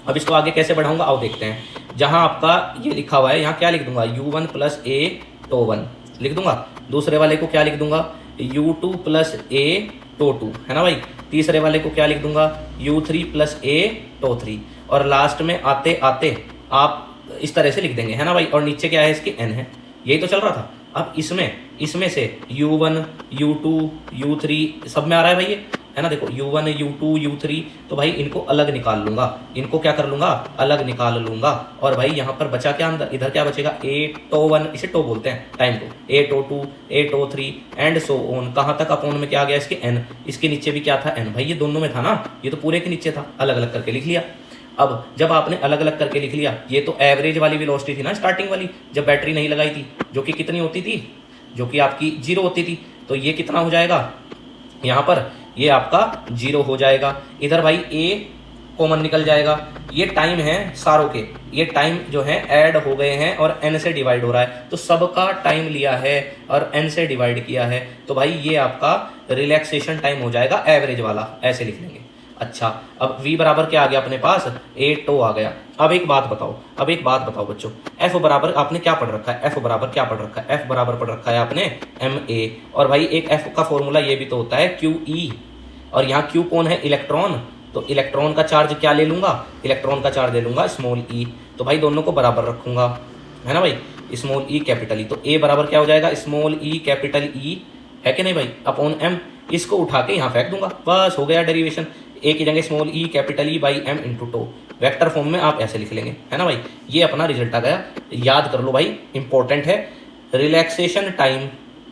अब इसको आगे कैसे बढ़ाऊंगा आओ देखते हैं। जहां आपका ये लिखा हुआ है यहाँ क्या लिख दूंगा, u1 प्लस ए टो 1 लिख दूंगा, दूसरे वाले को क्या लिख दूंगा, u2 प्लस ए टो 2, है ना भाई, तीसरे वाले को क्या लिख दूंगा, u3 प्लस ए टो 3, और लास्ट में आते आते आप इस तरह से लिख देंगे, है ना भाई, और नीचे क्या है इसकी n है, यही तो चल रहा था। अब इसमें से u1 u2 u3 सब में आ रहा है भाई ये, है ना, देखो u1 u2 u3, तो भाई इनको अलग निकाल लूंगा, इनको क्या कर लूंगा, अलग निकाल लूंगा, और भाई यहाँ पर बचा क्या, अंदर इधर क्या बचेगा, ए टो 1, इसे टो बोलते हैं टाइम को, A to 2 A to 3 and so on, कहाँ तक अपॉन में क्या आ गया इसके n, इसके नीचे भी क्या था n, भाई ये दोनों में था ना, ये तो पूरे के नीचे था, अलग अलग करके लिख लिया। अब जब आपने अलग अलग करके लिख लिया, ये तो एवरेज वाली वेलोसिटी थी ना, स्टार्टिंग वाली जब बैटरी नहीं लगाई थी, जो कि कितनी होती थी, जो कि आपकी 0 होती थी, तो ये कितना हो जाएगा, यहाँ पर ये आपका 0 हो जाएगा। इधर भाई a कॉमन निकल जाएगा, ये टाइम है सारों के, ये टाइम जो है ऐड हो गए हैं और n से डिवाइड हो रहा है, तो सबका टाइम लिया है और n से डिवाइड किया है, तो भाई ये आपका रिलैक्सेशन टाइम हो जाएगा एवरेज वाला, ऐसे लिख लेंगे। अच्छा, अब v बराबर क्या आ गया अपने पास, ए टो आ गया। अब एक बात बताओ बच्चों, f बराबर आपने क्या पढ़ रखा है, f बराबर क्या पढ़ रखा है, f बराबर पढ़ रखा है आपने ma, और भाई एक f का फॉर्मूला ये भी तो होता है QE, और यहाँ Q कौन है, इलेक्ट्रॉन, तो इलेक्ट्रॉन का चार्ज क्या ले लूंगा, इलेक्ट्रॉन का चार्ज ले लूंगा स्मॉल e, तो भाई दोनों को बराबर रखूंगा, है ना भाई, स्मॉल e कैपिटल e, तो a बराबर क्या हो जाएगा, स्मॉल e कैपिटल E, है कि नहीं भाई, अपॉन m, इसको उठा के यहाँ फेंक दूंगा, बस हो गया डेरिवेशन, ए की जगह small e capital E by m into tau, vector form में आप ऐसे लिख लेंगे, है ना भाई। ये अपना रिजल्ट आ गया, याद कर लो भाई, इंपॉर्टेंट है। रिलैक्सेशन टाइम,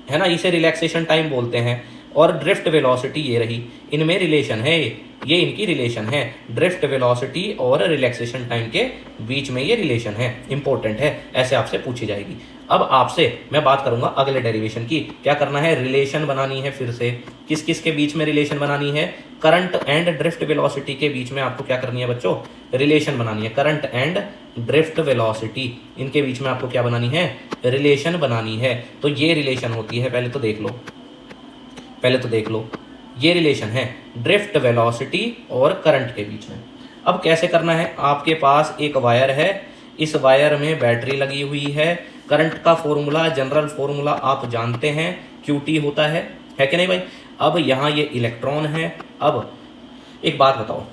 है ना, इसे रिलैक्सेशन टाइम बोलते हैं। और ड्रिफ्ट वेलोसिटी ये रही, इनमें रिलेशन है, ये इनकी रिलेशन है। ड्रिफ्ट वेलोसिटी और रिलैक्सेशन टाइम के बीच में ये रिलेशन है, इंपॉर्टेंट है, ऐसे आपसे पूछी जाएगी। अब आपसे मैं बात करूंगा अगले डेरिवेशन की। क्या करना है, रिलेशन बनानी है। फिर से किस किस के बीच में रिलेशन बनानी है, करंट एंड ड्रिफ्ट वेलोसिटी के बीच में आपको क्या करनी है बच्चों, रिलेशन बनानी है। करंट एंड ड्रिफ्ट वेलोसिटी, इनके बीच में आपको क्या बनानी है, रिलेशन बनानी है। तो ये रिलेशन होती है, पहले तो देख लो, पहले तो देख लो, ये रिलेशन है ड्रिफ्ट वेलोसिटी और करंट के बीच में। अब कैसे करना है, आपके पास एक वायर है, इस वायर में बैटरी लगी हुई है। करंट का फॉर्मूला, जनरल फॉर्मूला आप जानते हैं, क्यूटी होता है कि नहीं भाई। अब यहाँ ये इलेक्ट्रॉन है। अब एक बात बताओ,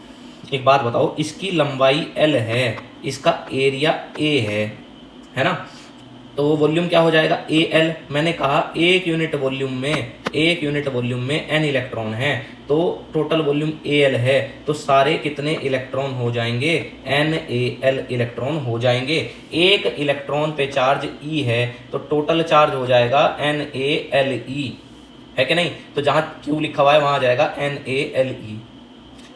एक बात बताओ, इसकी लंबाई L है, इसका एरिया A है ना। तो वॉल्यूम क्या हो जाएगा, AL। मैंने कहा एक यूनिट वॉल्यूम में n इलेक्ट्रॉन है, तो टोटल वॉल्यूम AL है, तो सारे कितने इलेक्ट्रॉन हो जाएंगे, NaL इलेक्ट्रॉन हो जाएंगे। एक इलेक्ट्रॉन पे चार्ज E है, तो टोटल चार्ज हो जाएगा NaLe, है कि नहीं। तो जहां Q लिखा हुआ है वहां आ जाएगा NaLe,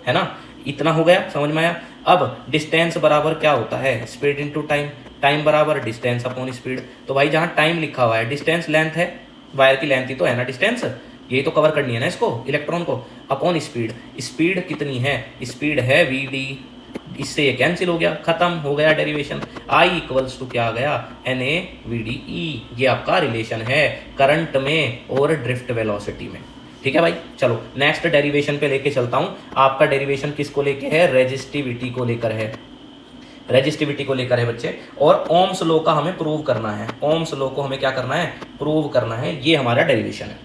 है ना। इतना हो गया, समझ में आया। अब डिस्टेंस बराबर क्या होता है, स्पीड इनटू टाइम, टाइम बराबर डिस्टेंस अपॉन स्पीड। तो भाई जहाँ टाइम लिखा हुआ है, डिस्टेंस लेंथ है, वायर की लेंथ ही तो है ना डिस्टेंस, यही तो कवर करनी है ना इसको, इलेक्ट्रॉन को, अपॉन स्पीड। स्पीड कितनी है, स्पीड है vd, इससे ये कैंसिल हो गया, खत्म हो गया डेरिवेशन। I इक्वल्स टू क्या आ गया, NaVdE। ये आपका रिलेशन है करंट में और ड्रिफ्ट वेलोसिटी में। ठीक है भाई, चलो नेक्स्ट डेरिवेशन पे लेके चलता हूं। आपका डेरिवेशन किसको लेके है, रेजिस्टिविटी को लेकर है, रेजिस्टिविटी को लेकर है बच्चे। और ओम्स लॉ का हमें प्रूव करना है, ओम्स लॉ को हमें क्या करना है, प्रूव करना है। ये हमारा डेरिवेशन है,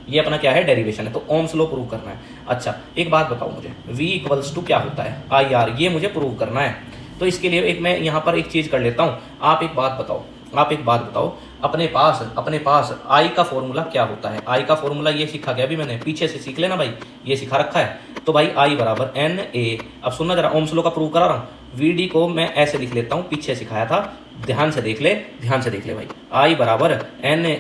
ये अपना क्या है, डेरिवेशन है। तो ओम्स लॉ प्रूव करना है। अच्छा एक बात बताओ मुझे, V इक्वल्स टू क्या होता है, IR, ये मुझे प्रूव करना है। तो इसके लिए एक मैं यहाँ पर एक चीज़ कर लेता हूँ। आप एक बात बताओ, आप एक बात बताओ, अपने पास I का फॉर्मूला क्या होता है। I का फॉर्मूला ये सीखा गया, अभी मैंने पीछे से सीख लेना भाई, ये सिखा रखा है। तो भाई I बराबर Na, अब सुनना जरा, ओम्स लॉ का प्रूव करा रहा हूँ। Vd को मैं ऐसे लिख लेता हूँ, पीछे सिखाया था, ध्यान से देख ले, ध्यान से देख ले भाई। I बराबर Na,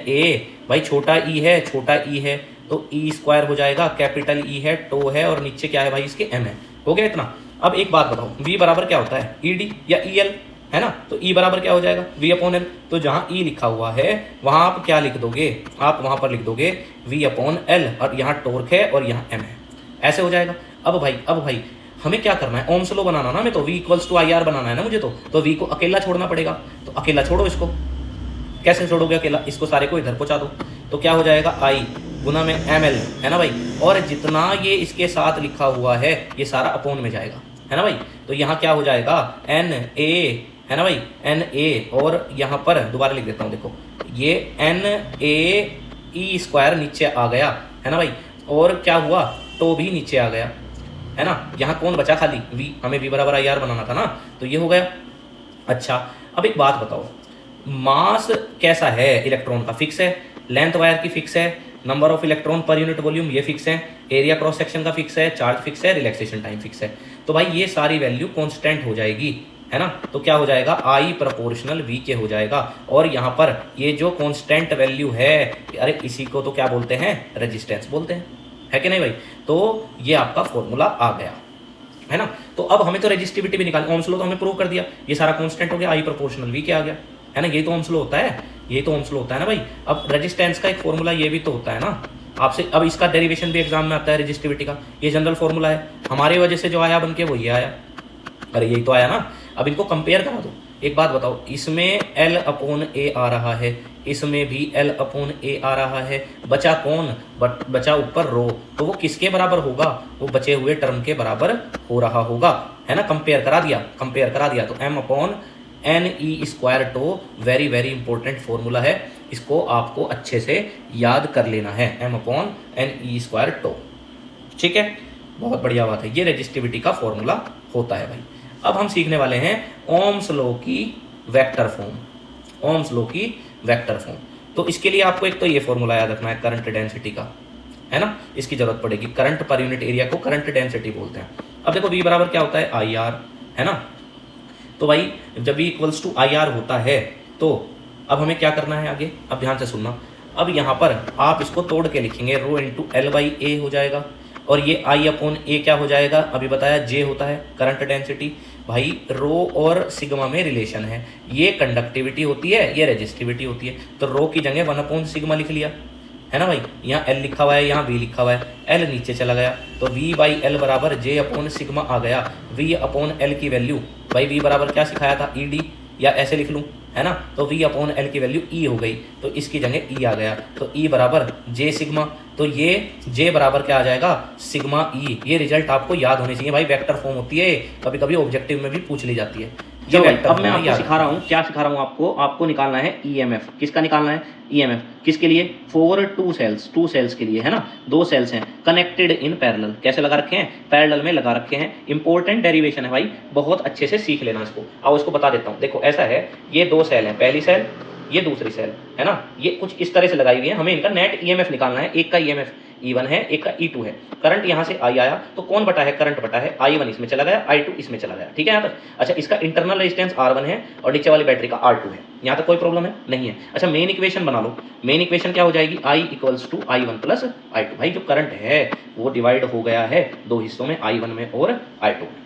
भाई छोटा e है, छोटा e है, तो E स्क्वायर हो जाएगा, कैपिटल E है, टो है, और नीचे क्या है भाई इसके, M है। हो गया इतना। अब एक बात बताओ, V बराबर क्या होता है, Ed या EL, है ना। तो E बराबर क्या हो जाएगा, V अपॉन L। तो जहाँ E लिखा हुआ है वहाँ आप क्या लिख दोगे, आप वहाँ पर लिख दोगे V अपॉन L, और यहाँ टॉर्क है और यहाँ M है, ऐसे हो जाएगा। अब भाई हमें क्या करना है, ओम्स लॉ बनाना ना, मैं तो V इक्वल्स टू IR बनाना है ना मुझे, तो V को अकेला छोड़ना पड़ेगा। तो अकेला छोड़ो इसको, कैसे छोड़ोगे अकेला, इसको सारे को इधर पहुँचा दो। तो क्या हो जाएगा, I गुना में ML, है ना भाई। और जितना ये इसके साथ लिखा हुआ है ये सारा अपॉन में जाएगा, है ना भाई। तो यहाँ क्या हो जाएगा, Na, है ना भाई, Na, और यहाँ पर दोबारा लिख देता हूँ, देखो ये NaE स्क्वायर नीचे आ गया, है ना भाई। और क्या हुआ, तो भी नीचे आ गया, है ना। यहाँ कौन बचा, खाली V, हमें V बराबर IR बनाना था ना, तो ये हो गया। अच्छा अब एक बात बताओ, मास कैसा है इलेक्ट्रॉन का, फिक्स है, लेंथ वायर की फिक्स है, number of electron per unit volume ये फिक्स है, एरिया क्रॉस सेक्शन का फिक्स है, चार्ज फिक्स है, रिलैक्सेशन टाइम फिक्स है। तो भाई ये सारी वैल्यू कांस्टेंट हो जाएगी, है ना। तो क्या हो जाएगा, I प्रोपोर्शनल V के हो जाएगा। और यहाँ पर ये जो कांस्टेंट वैल्यू है, अरे इसी को तो क्या बोलते हैं, रेजिस्टेंस बोलते हैं, है कि नहीं भाई। तो ये आपका फॉर्मूला आ गया, है ना। तो अब हमें तो रेजिस्टिविटी भी निकालनी, ओम्स लॉ तो हमें प्रूव कर दिया, ये सारा कांस्टेंट हो गया, I प्रोपोर्शनल V के आ गया, है ना। ये तो ओम्स लॉ होता है, ये तो ओम्स लॉ होता है ना भाई। अब रेजिस्टेंस का एक फॉर्मूला ये भी तो होता है ना आपसे, अब इसका डेरिवेशन भी एग्जाम में आता है रेजिस्टिविटी का, ये जनरल फॉर्मूला है, हमारे वजह से जो आया बन के वो ये आया, अरे यही तो आया ना। अब इनको कंपेयर करा दो, एक बात बताओ, इसमें L अपॉन A आ रहा है, इसमें भी L अपॉन A आ रहा है, बचा कौन, बचा ऊपर रो, तो वो किसके बराबर होगा, वो बचे हुए टर्म के बराबर हो रहा होगा, है ना। कंपेयर करा दिया, कंपेयर करा दिया, तो M upon NE square tau, very very important formula है, इसको आपको अच्छे से याद कर लेना है, M upon NE square tau, ठीक है, बहुत बढ़िया बात है। ये रेजिस्टिविटी का फॉर्मूला होता है भाई। अब हम सीखने वाले हैं ओम्स लॉ की वेक्टर फॉर्म, ओम्स लॉ की वेक्टर फॉर्म। तो इसके लिए आपको एक तो ये फॉर्मूला याद रखना है करंट डेंसिटी का, है ना, इसकी जरूरत पड़ेगी। करंट पर यूनिट एरिया को करंट डेंसिटी बोलते हैं। अब देखो V बराबर क्या होता है, IR, है ना। तो भाई जब भी इक्वल्स टू आई आर होता है तो अब हमें क्या करना है आगे, अब ध्यान से सुनना। अब यहाँ पर आप इसको तोड़ के लिखेंगे, रो इंटू एल बाई ए हो जाएगा, और ये आई अपॉन ए क्या हो जाएगा, अभी बताया जे होता है करंट डेंसिटी। भाई रो और सिग्मा में रिलेशन है, ये कंडक्टिविटी होती है, ये रेजिस्टिविटी होती है, तो रो की जगह 1 अपॉन सिग्मा लिख लिया, है ना भाई। यहाँ एल लिखा हुआ है, यहाँ वी लिखा हुआ है, एल नीचे चला गया, तो वी बाई एल बराबर जे अपॉन सिग्मा आ गया। वी अपॉन एल की वैल्यू, भाई वी बराबर क्या सिखाया था, ई डी, या ऐसे लिख लूँ, है ना, तो v अपॉन एल की वैल्यू e हो गई, तो इसकी जगह e आ गया, तो e बराबर j सिग्मा, तो ये j बराबर क्या आ जाएगा, सिग्मा e। ये रिजल्ट आपको याद होने चाहिए भाई, वेक्टर फॉर्म होती है, कभी कभी ऑब्जेक्टिव में भी पूछ ली जाती है। ये वेक्टर अब मैं आपको सिखा रहा हूँ, क्या सिखा रहा हूँ आपको निकालना है EMF। किसका निकालना है, EMF किसके लिए, फॉर टू सेल्स के लिए, है ना, 2 सेल्स हैं कनेक्टेड इन पैरेलल। कैसे लगा रखे हैं, पैरेलल में लगा रखे हैं। इंपॉर्टेंट डेरिवेशन है भाई, बहुत अच्छे से सीख लेना इसको। आओ इसको बता देता हूँ। देखो ऐसा है, ये 2 सेल हैं, पहली सेल, ये दूसरी सेल, है ना, ये कुछ इस तरह से लगाई हुई है। हमें इनका नेट EMF निकालना है। एक का EMF E1 है, एक का E2 है। करंट यहाँ से I आया, तो कौन बटा है, करंट बटा है, I1 इसमें चला गया, I2 इसमें चला गया, ठीक है यहाँ तक। अच्छा, इसका इंटरनल रेजिस्टेंस R1 है और नीचे वाली बैटरी का R2 है। यहाँ तक कोई प्रॉब्लम है, नहीं है। अच्छा, मेन इक्वेशन बना लो। मेन इक्वेशन क्या हो जाएगी, I equals to I1 plus I2। भाई जो करंट है वो डिवाइड हो गया है 2 हिस्सों में, I1 में और I2 में।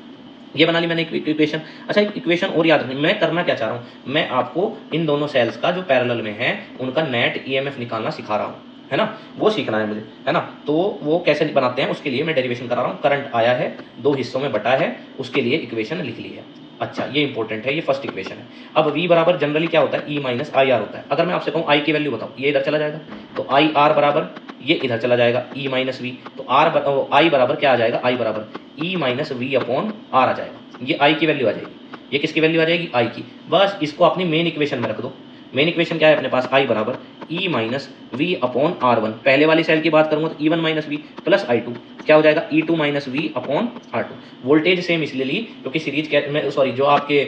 ये बना ली मैंने इक्वेशन। अच्छा, एक इक्वेशन और याद रखनी, मैं करना क्या चाह रहा हूँ, मैं आपको इन दोनों सेल्स का जो पैरेलल में है उनका नेट EMF निकालना सिखा रहा हूँ, है ना, वो सीखना है मुझे, है ना। तो वो कैसे बनाते हैं उसके लिए मैं डेरिवेशन करा रहा हूँ। करंट आया है, 2 हिस्सों में बटा है, उसके लिए इक्वेशन लिख ली है। अच्छा, ये इंपॉर्टेंट है, ये फर्स्ट इक्वेशन है। अब V बराबर जनरली क्या होता है, E माइनस आई आर होता है। अगर मैं आपसे कहूँ I की वैल्यू बताओ, ये इधर चला जाएगा, तो आई आर बराबर ये इधर चला जाएगा, E माइनस वी, तो I बराबर क्या आ जाएगा, I बराबर E minus V upon R आ जाएगा। ये I की वैल्यू आ जाएगी, ये किसकी वैल्यू आ जाएगी, I की। बस इसको अपनी मेन इक्वेशन में रख दो। मेन इक्वेशन क्या है अपने पास, I बराबर E minus V upon R1। पहले वाली सेल की बात करूंगा तो E1 minus we plus I2 क्या हो जाएगा, E2 minus V upon R2। Voltage same इसलिए ली क्योंकि सीरीज में, सॉरी, जो आपके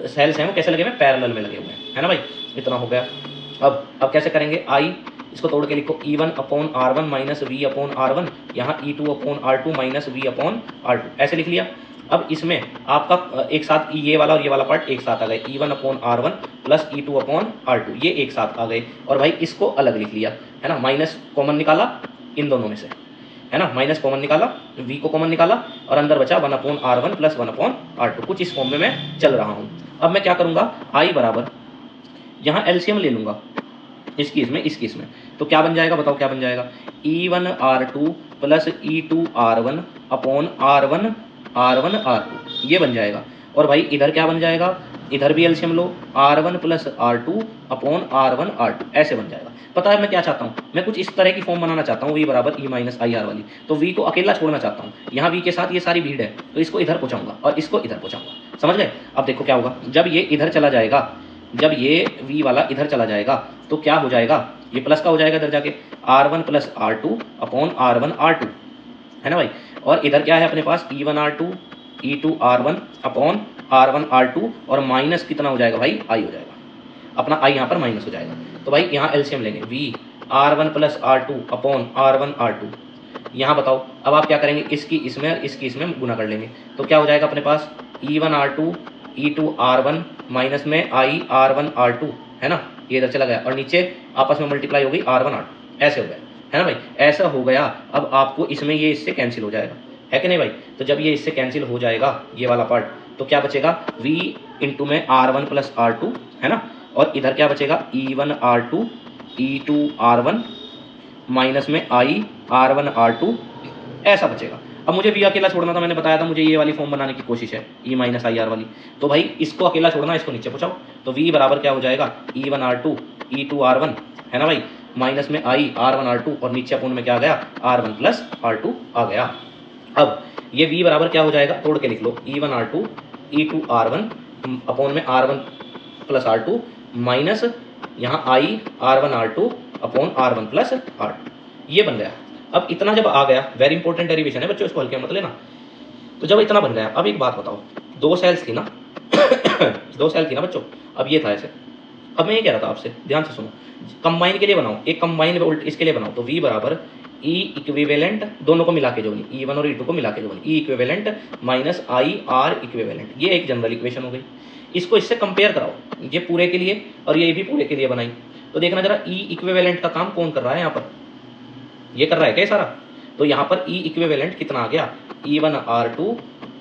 सेल्स हैं वो कैसे लगे हुए हैं, पैरेलल में लगे हुए हैं, है ना भाई। इतना हो गया। अब कैसे करेंगे, I इसको तोड़ के लिखो, E1 upon R1 minus V upon R1, यहाँ E2 upon R2 minus V upon R2, ऐसे लिख लिया। अब इसमें आपका एक साथ ये वाला और ये वाला पार्ट एक साथ आ गए, E1 upon R1 plus E2 upon R2, ये एक साथ आ गए। और भाई इसको अलग लिख लिया, है ना, माइनस कॉमन निकाला इन दोनों में से, है ना, माइनस कॉमन निकाला, V को कॉमन निकाला, और अंदर बचा 1 upon R1 plus 1 upon R2। कुछ इस फॉर्म में मैं चल रहा हूँ। अब मैं क्या करूँगा, I बराबर यहाँ एलसीएम ले लूँगा, इसकी इसमें, तो क्या बन जाएगा, बताओ क्या बन जाएगा, E1 R2 plus E2 R1 upon R1 R2, ये बन जाएगा। और भाई इधर क्या बन जाएगा, इधर भी एलसीएम लो, R1 plus R2 upon R1 R2, ऐसे बन जाएगा। पता है मैं क्या चाहता हूँ, मैं कुछ इस तरह की फॉर्म बनाना चाहता हूँ, V बराबर E माइनस आई आर वाली। तो V को अकेला छोड़ना चाहता हूँ, यहाँ V के साथ ये सारी भीड़ है, तो इसको इधर पहुँचाऊंगा और इसको इधर पहुँचाऊंगा, समझ गए। अब देखो क्या होगा, जब ये इधर चला जाएगा, जब ये V वाला इधर चला जाएगा तो क्या हो जाएगा, ये प्लस का हो जाएगा इधर जाके, R1 plus R2 upon R1 R2, है ना भाई। और इधर क्या है अपने पास, E1 R2 E2 R1 upon R1 R2, और माइनस कितना हो जाएगा भाई, I हो जाएगा, अपना I यहाँ पर माइनस हो जाएगा। तो भाई यहाँ एलसीएम लेंगे, V R1 plus R2 upon R1 R2। यहाँ बताओ अब आप क्या करेंगे, इसकी इसमें गुना कर लेंगे, तो क्या हो जाएगा अपने पास, E1 R2 E2 R1 minus में I R1 R2, है ना, ये इधर चला गया, और नीचे आपस में मल्टीप्लाई हो गई R1 R2, ऐसे हो गया, है ना भाई, ऐसा हो गया। अब आपको इसमें ये इससे कैंसिल हो जाएगा, है कि नहीं भाई। तो जब ये इससे कैंसिल हो जाएगा ये वाला पार्ट, तो क्या बचेगा, V इंटू में R1 प्लस R2, है ना, और इधर क्या बचेगा, E1 R2 E2 R1 minus में I R1 R2, ऐसा बचेगा। अब मुझे V अकेला छोड़ना था, मैंने बताया था मुझे ये वाली फॉर्म बनाने की कोशिश है, E माइनस आई आर वाली। तो भाई इसको अकेला छोड़ना, इसको नीचे पहुँचाओ, तो V बराबर क्या हो जाएगा, E1 R2 E2 R1, है ना भाई, माइनस में I R1 R2, और नीचे अपूर्ण में क्या आ गया, R1 प्लस R2 आ गया। अब ये V बराबर क्या हो जाएगा, तोड़ के लिख लो, E1 R2 E2 R1 upon में R1 प्लस R2 माइनस यहाँ I R1 R2 upon R1 plus R2, ये बन गया। अब इतना जब आ गया, वेरी इंपॉर्टेंट डेरिवेशन है बच्चों, इसको हल्के मत लेना। तो जब इतना बन गया, अब एक बात बताओ, 2 सेल्स थी ना 2 सेल थी ना बच्चों, अब ये था ऐसे। अब मैं ये कह रहा था आपसे, ध्यान से सुनो, कंबाइन के लिए बनाओ, एक कंबाइन वोल्ट इसके लिए बनाओ, तो V बराबर E इक्विवेलेंट, दोनों को मिला के जो बनी, E1 और E2 को मिला के जो बनी, E equivalent minus I R equivalent, ये एक जनरल इक्वेशन हो गई। इसको इससे कंपेयर कराओ, ये पूरे के लिए और ये भी पूरे के लिए बनाई, तो देखना जरा ई इक्विवेलेंट का काम कौन कर रहा है यहाँ पर, ये कर रहा है क्या सारा। तो यहाँ पर ई इक्विवेलेंट कितना आ गया, E1R2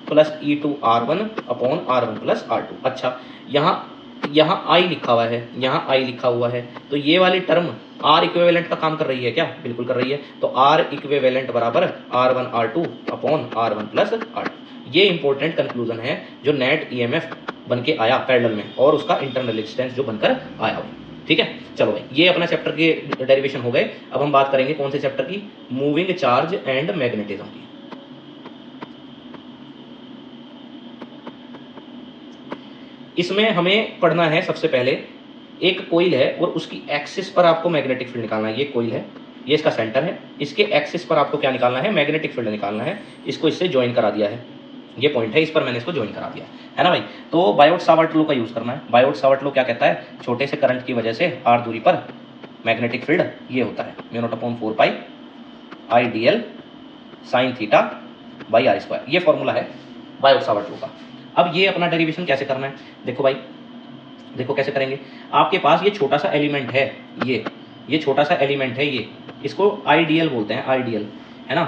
plus E2R1 upon R1 plus R2। अच्छा यहाँ आई लिखा हुआ है, यहाँ आई लिखा हुआ है, तो ये वाली टर्म आर इक्विवेलेंट का काम कर रही है क्या, बिल्कुल कर रही है। तो आर इक्विवेलेंट बराबर R1 R2 upon R1 plus R2। ये इंपॉर्टेंट कंक्लूजन है जो नेट ईएमएफ बन के आया पैरेलल में और उसका इंटरनल रेजिस्टेंस जो बनकर आया हुआ। ठीक है, चलो भाई ये अपना चैप्टर के डेरिवेशन हो गए। अब हम बात करेंगे कौन से चैप्टर की, मूविंग चार्ज एंड मैग्नेटिज्म की। इसमें हमें पढ़ना है सबसे पहले, एक कोइल है और उसकी एक्सिस पर आपको मैग्नेटिक फील्ड निकालना है। ये कोइल है, ये इसका सेंटर है, इसके एक्सिस पर आपको क्या निकालना है, मैग्नेटिक फील्ड निकालना है। इसको इससे ज्वाइन करा दिया है, ये पॉइंट है, इस पर मैंने इसको ज्वाइन करा दिया है ना भाई। तो बायोट सावर्ट लॉ का यूज़ करना है। बायोट सावर्ट लॉ क्या कहता है, छोटे से करंट की वजह से आर दूरी पर मैग्नेटिक फील्ड ये होता है μ0/4 pi I D L sine theta by R square. ये फॉर्मूला है बायोट सावर्ट लॉ का। अब ये अपना डेरिवेशन कैसे करना है, देखो भाई, देखो कैसे करेंगे। आपके पास ये छोटा सा एलिमेंट है, ये छोटा सा एलिमेंट है, ये इसको आईडीएल बोलते हैं, आईडीएल है ना।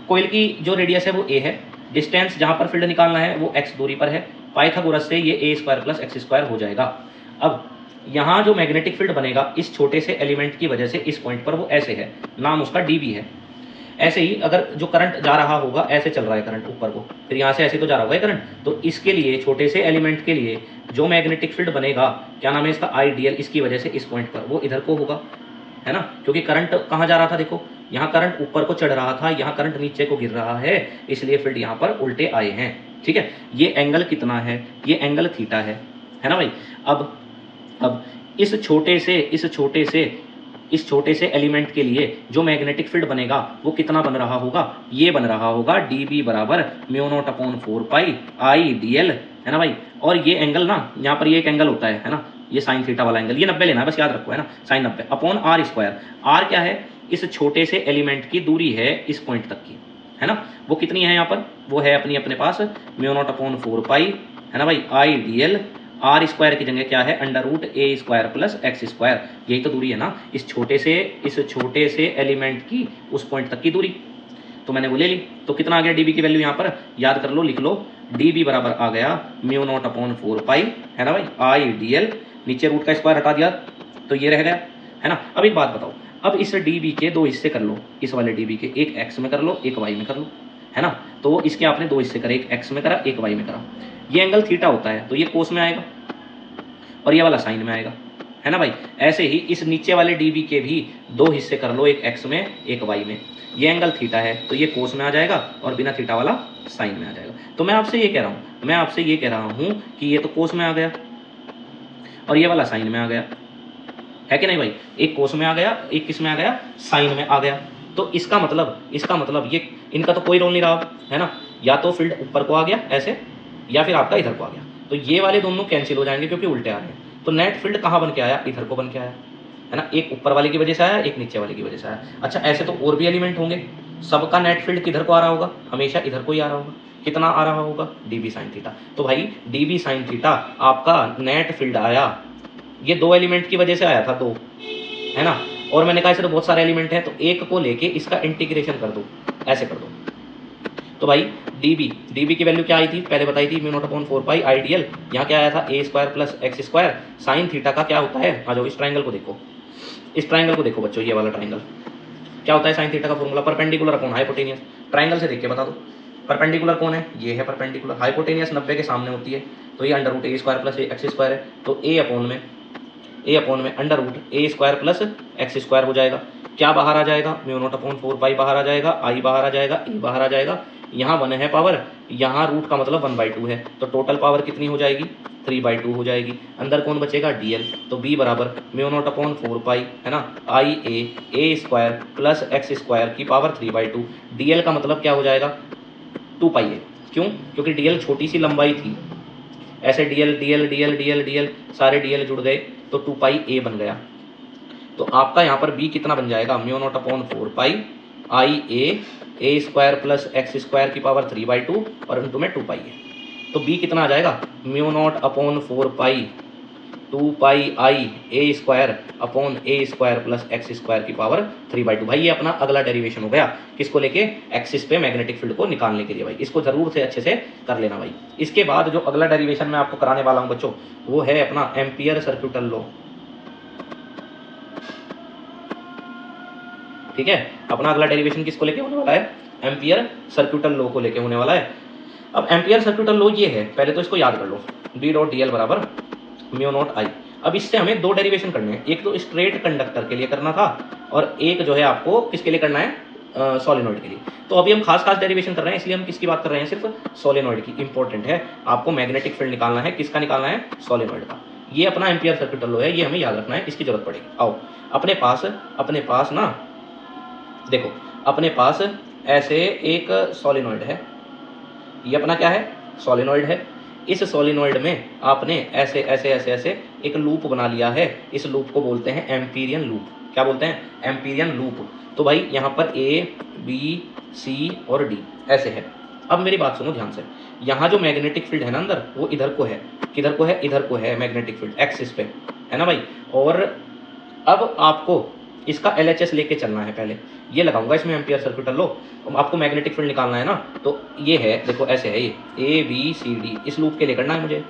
कोइल की जो रेडियस है वो ए है, डिस्टेंस जहाँ पर फील्ड निकालना है वो एक्स दूरी पर है। पाइथागोरस से ये ए स्क्वायर प्लस एक्स स्क्वायर हो जाएगा। अब यहाँ जो मैग्नेटिक फील्ड बनेगा इस छोटे से एलिमेंट की वजह से इस पॉइंट पर वो ऐसे है, नाम उसका डीबी है। ऐसे ही अगर जो करंट जा रहा होगा, ऐसे चल रहा है करंट ऊपर को, फिर यहाँ से ऐसे तो जा रहा होगा करंट, तो इसके लिए छोटे से एलिमेंट के लिए जो मैग्नेटिक फील्ड बनेगा, क्या नाम है इसका, आईडीएल, इसकी वजह से इस पॉइंट पर वो इधर को होगा, है ना। क्योंकि करंट कहाँ जा रहा था, देखो यहाँ करंट ऊपर को चढ़ रहा था, यहाँ करंट नीचे को गिर रहा है, इसलिए फील्ड यहाँ पर उल्टे आए हैं। ठीक है, ये एंगल कितना है, ये एंगल थीटा है ना भाई। अब इस छोटे से एलिमेंट के लिए जो मैग्नेटिक फील्ड बनेगा वो कितना बन रहा होगा, ये बन रहा होगा डीबी बराबर μ0/4 पाई आई डी एल, है ना भाई। और ये एंगल ना, यहाँ पर ये एक एंगल होता है ना, ये साइन थीटा वाला एंगल, ये 90 लेना है, बस याद रखो, है ना, sine 90 upon R square. R क्या है, इस छोटे से एलिमेंट की दूरी है इस पॉइंट तक की, है ना। वो कितनी है यहाँ पर, वो है अपने पास μ0/4 पाई, है ना भाई, I D L. R square की जगह क्या है, √a square plus X square, यही तो दूरी है ना इस छोटे से एलिमेंट की उस पॉइंट तक की दूरी। तो मैंने वो ले ली, तो कितना आ गया डीबी की वैल्यू, यहाँ पर याद कर लो, लिख लो, डीबी बराबर आ गया μ0/4 पाई, है ना भाई, आई डी एल, नीचे रूट का स्क्वायर हटा दिया तो ये रह गया, है ना। अब एक बात बताओ, अब इस डीबी के दो हिस्से कर लो, इस वाले डीबी के एक एक्स में कर लो, एक वाई में कर लो, है ना। तो इसके आपने दो हिस्से करे, एक एक्स में करा, एक वाई में करा। ये एंगल थीटा होता है तो ये कोस में आएगा और ये वाला साइन में आएगा, है ना भाई। ऐसे ही इस नीचे वाले डीबी के भी दो हिस्से कर लो, एक एक्स में एक वाई में। ये एंगल थीटा है तो ये कोस में आ जाएगा और बिना थीटा वाला साइन में आ जाएगा। तो मैं आपसे ये कह रहा हूँ कि ये तो कोस में आ गया और ये वाला साइन में आ गया, है कि नहीं भाई। एक कोस में आ गया, एक किस में आ गया, साइन में आ गया। तो इसका मतलब ये इनका तो कोई रोल नहीं रहा, है ना। या तो फील्ड ऊपर को आ गया ऐसे, या फिर आपका इधर को आ गया, तो ये वाले दोनों कैंसिल हो जाएंगे क्योंकि उल्टे आ रहे हैं। तो नेट फील्ड कहाँ बन के आया, इधर को बन के आया, है ना। एक ऊपर वाले की वजह से आया, एक नीचे वाले की वजह से आया। अच्छा, ऐसे तो और भी एलिमेंट होंगे, सबका नेट फील्ड किधर को आ रहा होगा, हमेशा इधर को ही आ रहा होगा। कितना आ रहा होगा, डीबी साइन थीटा। तो भाई डीबी साइन थीटा आपका नेट फील्ड आया, ये दो एलिमेंट की वजह से आया था, दो, है ना। और मैंने कहा इसे तो बहुत सारे एलिमेंट हैं, तो एक को लेके इसका इंटीग्रेशन कर दो, ऐसे कर दो। तो भाई डीबी की वैल्यू क्या आई थी, पहले बताई थी μ0/4 पाई आई डी एल। यहाँ क्या आया था, A square plus X square. Sine theta का क्या होता है, आ जाओ इस ट्राइंगल को देखो, इस ट्राइंगल को देखो बच्चों, ये वाला ट्राइंगल क्या होता है, साइन थीटा का फॉर्मूला, परपेंडिकुलर कौन, हाइपोटेनियस। ट्राइंगल से देख के बता दो परपेंडिकुलर कौन है, ये है परपेंडिकुलर। हाइपोटेनियस 90 के सामने होती है, तो ये √a square plus X square है, तो ए अपॉन में √a square plus X square हो जाएगा। क्या बाहर आ जाएगा, μ0/4 पाई बाहर आ जाएगा, आई बाहर आ जाएगा, ए बाहर आ जाएगा। यहाँ 1 है पावर, यहाँ रूट का मतलब 1/2 है, तो टोटल पावर कितनी हो जाएगी, 3/2 हो जाएगी। अंदर कौन बचेगा, डीएल। तो बी बराबर μ0/4 पाई, है ना, आई ए स्क्वायर प्लस एक्स स्क्वायर की पावर 3/2। डीएल का मतलब क्या हो जाएगा, 2 पाई है। क्यों, क्योंकि डीएल छोटी सी लंबाई थी, ऐसे डीएल सारे डीएल जुड़ गए तो 2 पाई ए बन गया। तो आपका यहाँ पर बी कितना बन जाएगा, μ0/4 पाई आई ए स्क्वायर प्लस एक्स स्क्वायर की पावर 3/2 और इंटू में 2 पाई है। तो बी कितना आ जाएगा, म्यू नॉट अपॉन 4 पाई 2 पाई आई ए स्क्वायर अपॉन ए स्क्वायर प्लस एक्स स्क्वायर की पावर 3/2। भाई ये अपना अगला डेरिवेशन हो गया, किसको लेके, एक्सिस पे मैग्नेटिक फील्ड को निकालने के लिए। भाई इसको जरूर से अच्छे से कर लेना भाई। इसके बाद जो अगला डेरिवेशन मैं आपको कराने वाला हूँ बच्चों, वो है अपना एम्पियर सर्क्यूटल लॉ। ठीक है, अपना अगला डेरिवेशन किसको लेके होने वाला है, एम्पियर सर्क्यूटल लॉ को लेके होने वाला है। अब एम्पियर सर्क्यूटल लॉ ये है, पहले तो इसको याद कर लो, बी डॉट डी एल बराबर म्यू नॉट आई। अब इससे हमें दो डेरिवेशन करने हैं, एक तो स्ट्रेट कंडक्टर के लिए करना था और एक जो है आपको किसके लिए करना है, सोलेनॉइड के लिए। तो अभी हम खास डेरिवेशन कर रहे हैं, इसलिए हम किसकी बात कर रहे हैं, सिर्फ सोलेनॉइड की। इंपॉर्टेंट है, आपको मैग्नेटिक फील्ड निकालना है, किसका निकालना है, सोलेनॉइड का। ये अपना एम्पियर सर्क्यूटल लॉ है, ये हमें याद रखना है, इसकी जरूरत पड़ेगी। आओ अपने पास ना देखो, अपने पास ऐसे एक सोलेनॉइड है, ये अपना क्या है, सोलेनॉइड है। इस सोलेनॉइड में आपने ऐसे ऐसे ऐसे ऐसे एक लूप बना लिया है, इस लूप को बोलते हैं एम्पीरियन लूप। क्या बोलते हैं, एम्पीरियन लूप। तो भाई यहाँ पर ए बी सी और डी ऐसे है। अब मेरी बात सुनो ध्यान से, यहाँ जो मैग्नेटिक फील्ड है ना अंदर, वो इधर को है, किधर को है, इधर को है मैग्नेटिक फील्ड, एक्सिस पे है ना भाई। और अब आपको इसका LHS लेके चलना है, पहले ये लगाऊंगा इसमें एम्पियर सर्क्यूटल लॉ। आपको मैग्नेटिक फील्ड निकालना है ना, तो ये है, देखो ऐसे है, ये ABCD, इस लूप के लिए करना है मुझे,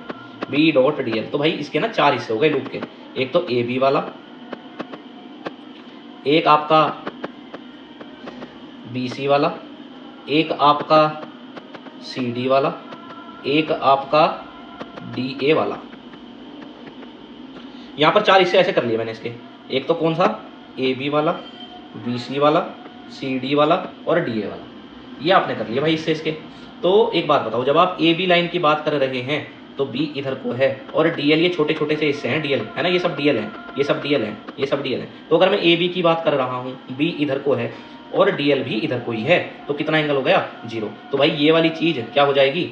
B डॉट DL। तो भाई इसके ना 4 हिस्से हो गए लूप के, एक तो AB वाला, एक आपका BC वाला, एक आपका CD वाला, एक आपका DA वाला। यहाँ पर 4 हिस्से ऐसे कर लिए मैंने इसके, एक तो कौन सा, AB वाला, BC वाला, CD वाला और DA वाला, ये आपने कर लिया भाई इससे इसके। तो एक बात बताओ, जब आप AB लाइन की बात कर रहे हैं तो B इधर को है और DL ये छोटे छोटे से हिस्से हैं, DL है ना, ये सब DL है, ये सब DL है, ये सब DL है। तो अगर मैं AB की बात कर रहा हूँ, B इधर को है और DL भी इधर को ही है, तो कितना एंगल हो गया, 0। तो भाई ये वाली चीज़ क्या हो जाएगी,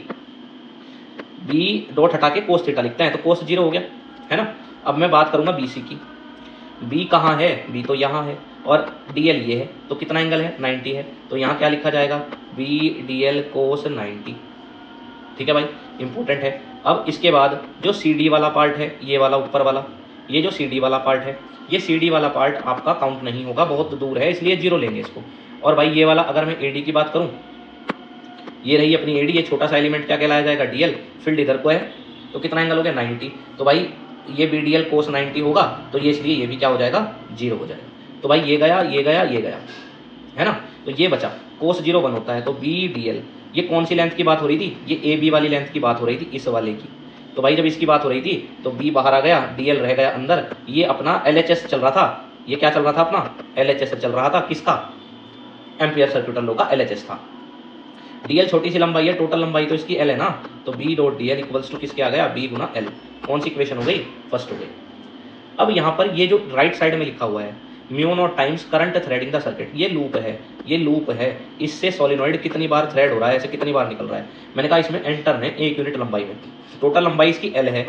B डॉट हटा के कोस थीटा लिखते हैं, तो कोस 0 हो गया, है ना। अब मैं बात करूँगा BC की, B कहाँ है, B तो यहाँ है और DL ये है, तो कितना एंगल है, 90 है। तो यहाँ क्या लिखा जाएगा, BDL कोस 90। ठीक है भाई, इंपॉर्टेंट है। अब इसके बाद जो CD वाला पार्ट है, ये वाला ऊपर वाला, ये जो CD वाला पार्ट है, ये CD वाला पार्ट आपका काउंट नहीं होगा, बहुत दूर है, इसलिए 0 लेंगे इसको। और भाई ये वाला, अगर मैं AD की बात करूँ, ये रही अपनी AD, ये छोटा सा एलिमेंट क्या कहलाया जाएगा, DL, फील्ड इधर को है, तो कितना एंगल हो गया, 90। तो भाई ये BDL कोस 90 होगा, तो ये इसलिए ये भी क्या हो जाएगा, 0 हो जाएगा। तो भाई ये गया, ये गया, ये गया, है ना। तो ये बचा, कोस 0 1 होता है, तो BDL, ये कौन सी लेंथ की बात हो रही थी, ये AB वाली लेंथ की बात हो रही थी, इस वाले की। तो भाई जब इसकी बात हो रही थी तो B बाहर आ गया, DL रह गया अंदर। ये अपना LHS चल रहा था, ये क्या चल रहा था, अपना LHS चल रहा था, किसका, एम्पियर सर्क्यूटल लॉ का LHS था। DL छोटी सी लंबाई है, टोटल लंबाई तो इसकी L है ना, तो B dot DL equals to किसके आ गया, B गुना L। कौन सी इक्वेशन हो गई, फर्स्ट हो गई। अब यहाँ पर ये जो राइट साइड में लिखा हुआ है, mu naught times current threading the circuit, ये लूप है, ये लूप है। इससे सोलिनॉइड कितनी बार थ्रेड हो रहा है, ऐसे कितनी बार निकल रहा है। मैंने कहा इसमें n टर्न है 1 यूनिट लंबाई में, टोटल लंबाई इसकी L है,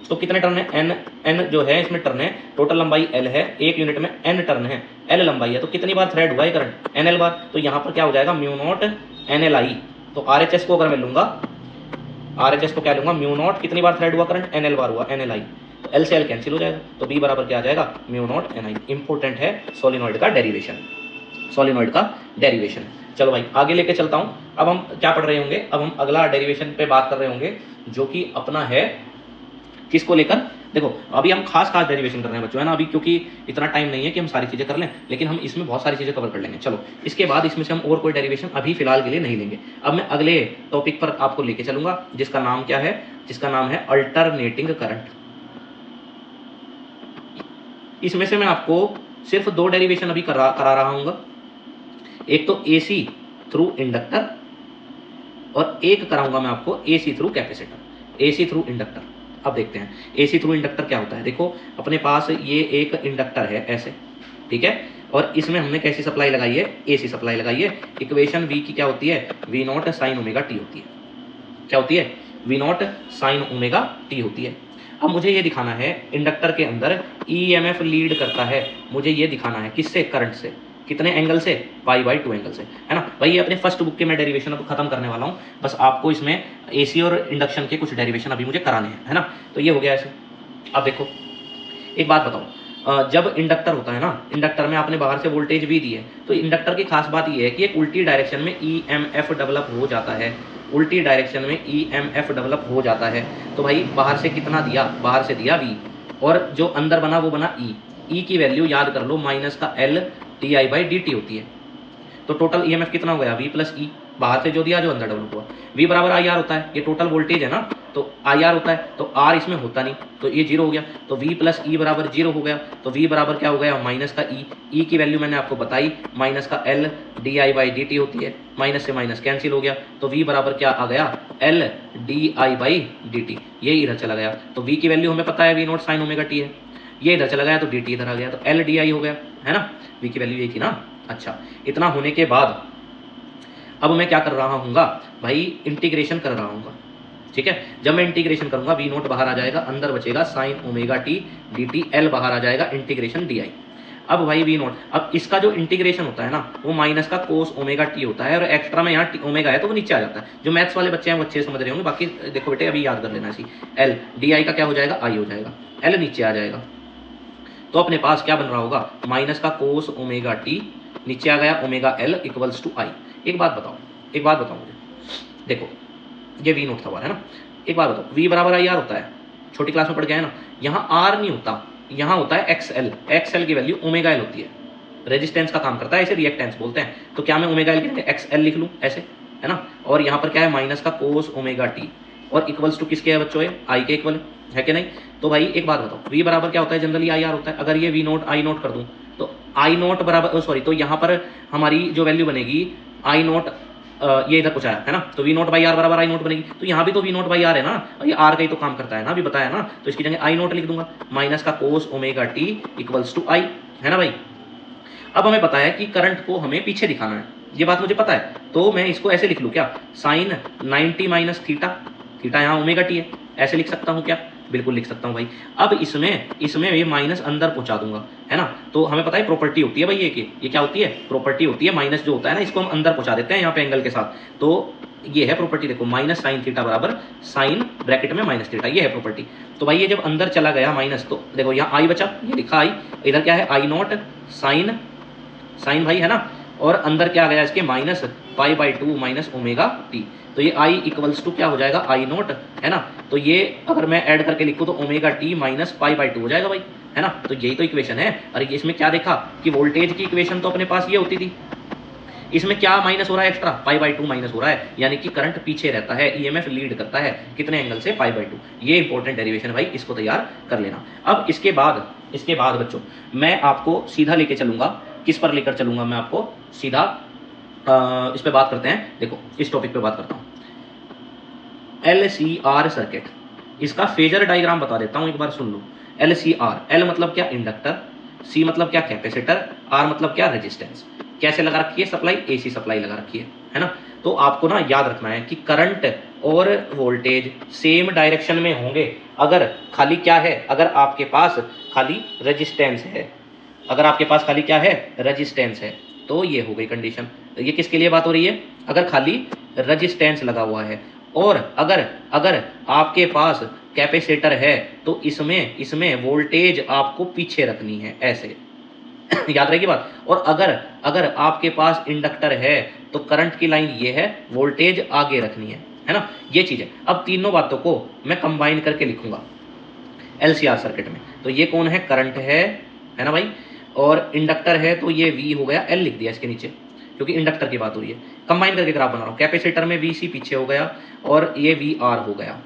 तो कितने टर्न है, n जो है इसमें टर्न है, टोटल लंबाई L है, 1 यूनिट में n टर्न है, L लंबाई है, तो कितनी बार थ्रेड हुआ है करंट, NL बार। तो यहाँ पर क्या हो जाएगा, म्यू नॉट NLI। तो RHS को अगर मैं लूंगा, RHS को क्या लूंगा, म्यू नॉट कितनी बार थ्रेड हुआ करंट, NL बार हुआ, NLI। तो L से L कैंसिल हो जाएगा, तो B बराबर क्या आ जाएगा, म्यू नॉट NI। इंपॉर्टेंट है सोलिनॉइड का डेरिवेशन, सोलिनॉइड का डेरिवेशन। चलो भाई आगे लेके चलता हूँ। अब हम क्या पढ़ रहे होंगे, अब हम अगला डेरिवेशन पे बात कर रहे होंगे, जो कि अपना है किसको लेकर, देखो अभी हम खास डेरिवेशन कर रहे हैं बच्चों, है ना। अभी क्योंकि इतना टाइम नहीं है कि हम सारी चीज़ें कर लें, लेकिन हम इसमें बहुत सारी चीज़ें कवर कर लेंगे। चलो इसके बाद इसमें से हम और कोई डेरिवेशन अभी फिलहाल के लिए नहीं लेंगे। अब मैं अगले टॉपिक पर आपको लेके चलूंगा, जिसका नाम क्या है, जिसका नाम है अल्टरनेटिंग करंट। इसमें से मैं आपको सिर्फ 2 डेरिवेशन अभी करा रहा हूँ, एक तो AC थ्रू इंडक्टर और एक कराऊंगा मैं आपको AC through capacitor, AC through inductor. अब देखते हैं AC थ्रू इंडक्टर क्या होता है। देखो अपने पास ये एक इंडक्टर है ऐसे, ठीक है, और इसमें हमने कैसी सप्लाई लगाई है, AC सप्लाई लगाई है। इक्वेशन V की क्या होती है, V not sine omega T होती है। क्या होती है, V not sine omega T होती है। अब मुझे ये दिखाना है इंडक्टर के अंदर EMF लीड करता है, मुझे ये दिखाना है किससे, करंट से। कितने एंगल से, π/2 एंगल से, है ना भाई। ये अपने फर्स्ट बुक के मैं डेरिवेशन अब खत्म करने वाला हूँ, बस आपको इसमें AC और इंडक्शन के कुछ डेरिवेशन अभी मुझे कराने हैं, है ना। तो ये हो गया ऐसे। अब देखो एक बात बताओ, जब इंडक्टर होता है ना, इंडक्टर में आपने बाहर से वोल्टेज भी दी है, तो इंडक्टर की खास बात ये है कि एक उल्टी डायरेक्शन में EMF डेवलप हो जाता है, उल्टी डायरेक्शन में EMF डेवलप हो जाता है। तो भाई बाहर से कितना दिया, बाहर से दिया V, और जो अंदर बना वो बना E की वैल्यू याद कर लो, माइनस का L di/dt होती है। तो टोटल EMF कितना हो गया, V प्लस E, बाहर से जो दिया जो अंदर डेवलप हुआ। V बराबर IR होता है, ये टोटल वोल्टेज है ना, तो IR होता है, तो R इसमें होता नहीं, तो ये 0 हो गया, तो V प्लस E बराबर 0 हो गया। तो V बराबर क्या हो गया, माइनस का E की वैल्यू मैंने आपको बताई, माइनस का L di/dt होती है, माइनस से माइनस कैंसिल हो गया, तो V बराबर क्या आ गया, L di/dt, ये इधर चला गया। तो V की वैल्यू हमें पता है V not sine omega T है, ये इधर चला गया तो dt इधर आ गया, तो L di हो गया, है ना। V की वैल्यू यही थी ना। अच्छा, इतना होने के बाद अब मैं क्या कर रहा हूँगा भाई, इंटीग्रेशन कर रहा हूँगा, ठीक है। जब मैं इंटीग्रेशन करूँगा V नोट बाहर आ जाएगा, अंदर बचेगा sine omega T dt, L बाहर आ जाएगा, इंटीग्रेशन di। अब भाई V नोट, अब इसका जो इंटीग्रेशन होता है ना, वो माइनस का कोस ओमेगा टी होता है, और एक्स्ट्रा में यहाँ ओमेगा है तो वो नीचे आ जाता है। जो मैथ्स वाले बच्चे हैं वो अच्छे समझ रहे होंगे, बाकी देखो बेटे अभी याद कर लेना सी। L di का क्या हो जाएगा, I हो जाएगा, L नीचे आ जाएगा, तो अपने पास क्या बन रहा होगा, माइनस का कोस ओमेगा टी, नीचे आ गया omega L equals to I। एक बात बताओ मुझे, देखो ये V नोट था है ना, एक बात बताओ, V बराबर IR होता है, छोटी क्लास में पढ़ गया है ना, यहाँ R नहीं होता, यहाँ होता है XL की वैल्यू ओमेगा L होती है, रेजिस्टेंस का काम करता है, इसे रिएक्टेंस बोलते हैं। तो क्या मैं ओमेगा L की जगह XL लिख लूँ ऐसे, है ना, और यहाँ पर क्या है, माइनस का कोस ओमेगा टी, और इक्वल्स टू किसके है बच्चों, I के इक्वल है कि नहीं। तो भाई एक बात बताओ, V बराबर क्या होता है, जनरली IR होता है। अगर ये V नोट I नोट कर दूँ तो I नोट बराबर, सॉरी, तो यहाँ पर हमारी जो वैल्यू बनेगी I नोट, ये इधर कुछ आया है ना, तो V नोट बाई आर बराबर I नोट बनेगी। तो यहाँ भी तो V नोट बाई आर है ना, ये R का ही तो काम करता है ना, अभी बताया ना, तो इसकी जगह I नोट लिख दूंगा, माइनस का cos omega T equals to I, है ना भाई। अब हमें पता है कि करंट को हमें पीछे दिखाना है, ये बात मुझे पता है, तो मैं इसको ऐसे लिख लूँ क्या, साइन 90 माइनस थीटा, थीटा यहाँ ओमेगा टी है, ऐसे लिख सकता हूँ क्या, बिल्कुल लिख सकता हूँ भाई। अब इसमें ये माइनस अंदर पहुंचा दूंगा, है ना। तो हमें पता है प्रॉपर्टी होती है भाई, ये क्या होती है, प्रॉपर्टी होती है, माइनस जो होता है ना, इसको हम अंदर पहुंचा देते हैं यहाँ पे एंगल के साथ, तो ये है प्रॉपर्टी। देखो माइनस साइन थीटा बराबर साइन ब्रैकेट में माइनस थीटा, ये है प्रॉपर्टी। तो भाई ये जब अंदर चला गया माइनस, तो देखो यहाँ आई बचा, ये लिखा आई, इधर क्या है I नॉट साइन भाई, है ना, और अंदर क्या आ गया इसके, माइनस π/2 माइनस ओमेगा टी। तो ये I इक्वल्स टू क्या हो जाएगा, I नोट, है ना। तो ये अगर मैं ऐड करके लिखूँ तो ओमेगा टी माइनस π/2 हो जाएगा भाई, है ना। तो यही तो इक्वेशन है। अरे इसमें क्या देखा कि वोल्टेज की इक्वेशन तो अपने पास ये होती थी, इसमें क्या माइनस हो रहा है, एक्स्ट्रा π/2 माइनस हो रहा है, यानी कि करंट पीछे रहता है, EMF लीड करता है, कितने एंगल से, π/2। ये इंपॉर्टेंट डेरिवेशन भाई, इसको तैयार कर लेना। अब इसके बाद बच्चों मैं आपको सीधा लेके चलूंगा, किस पर लेकर चलूंगा मैं आपको सीधा, इस पे बात करते हैं। देखो इस टॉपिक पे बात करता हूँ, LCR सर्किट, इसका फेजर डायग्राम बता देता हूँ, एक बार सुन लो। LCR, L मतलब क्या, इंडक्टर, C मतलब क्या, कैपेसिटर, R मतलब क्या, रेजिस्टेंस। कैसे लगा रखी है सप्लाई, AC सप्लाई लगा रखी है ना। तो आपको ना याद रखना है कि करंट और वोल्टेज सेम डायरेक्शन में होंगे अगर खाली क्या है, अगर आपके पास खाली रेजिस्टेंस है, अगर आपके पास खाली क्या है, रेजिस्टेंस है, तो ये हो गई कंडीशन। ये किसके लिए बात हो रही है, अगर खाली रेजिस्टेंस लगा हुआ है, और अगर आपके पास कैपेसिटर है तो इसमें वोल्टेज आपको पीछे रखनी है, ऐसे याद रहेगी बात। और अगर आपके पास इंडक्टर है तो करंट की लाइन ये है, वोल्टेज आगे रखनी है ना, ये चीज है। अब तीनों बातों को मैं कंबाइन करके लिखूंगा LCR सर्किट में। तो ये कौन है, करंट है ना भाई, और इंडक्टर है तो ये V हो गया, L लिख दिया इसके नीचे, क्योंकि इंडक्टर की बात हो रही है। कंबाइन करके ग्राफ बना रहा हूँ, कैपेसिटर में VC पीछे हो गया और ये VR हो गया,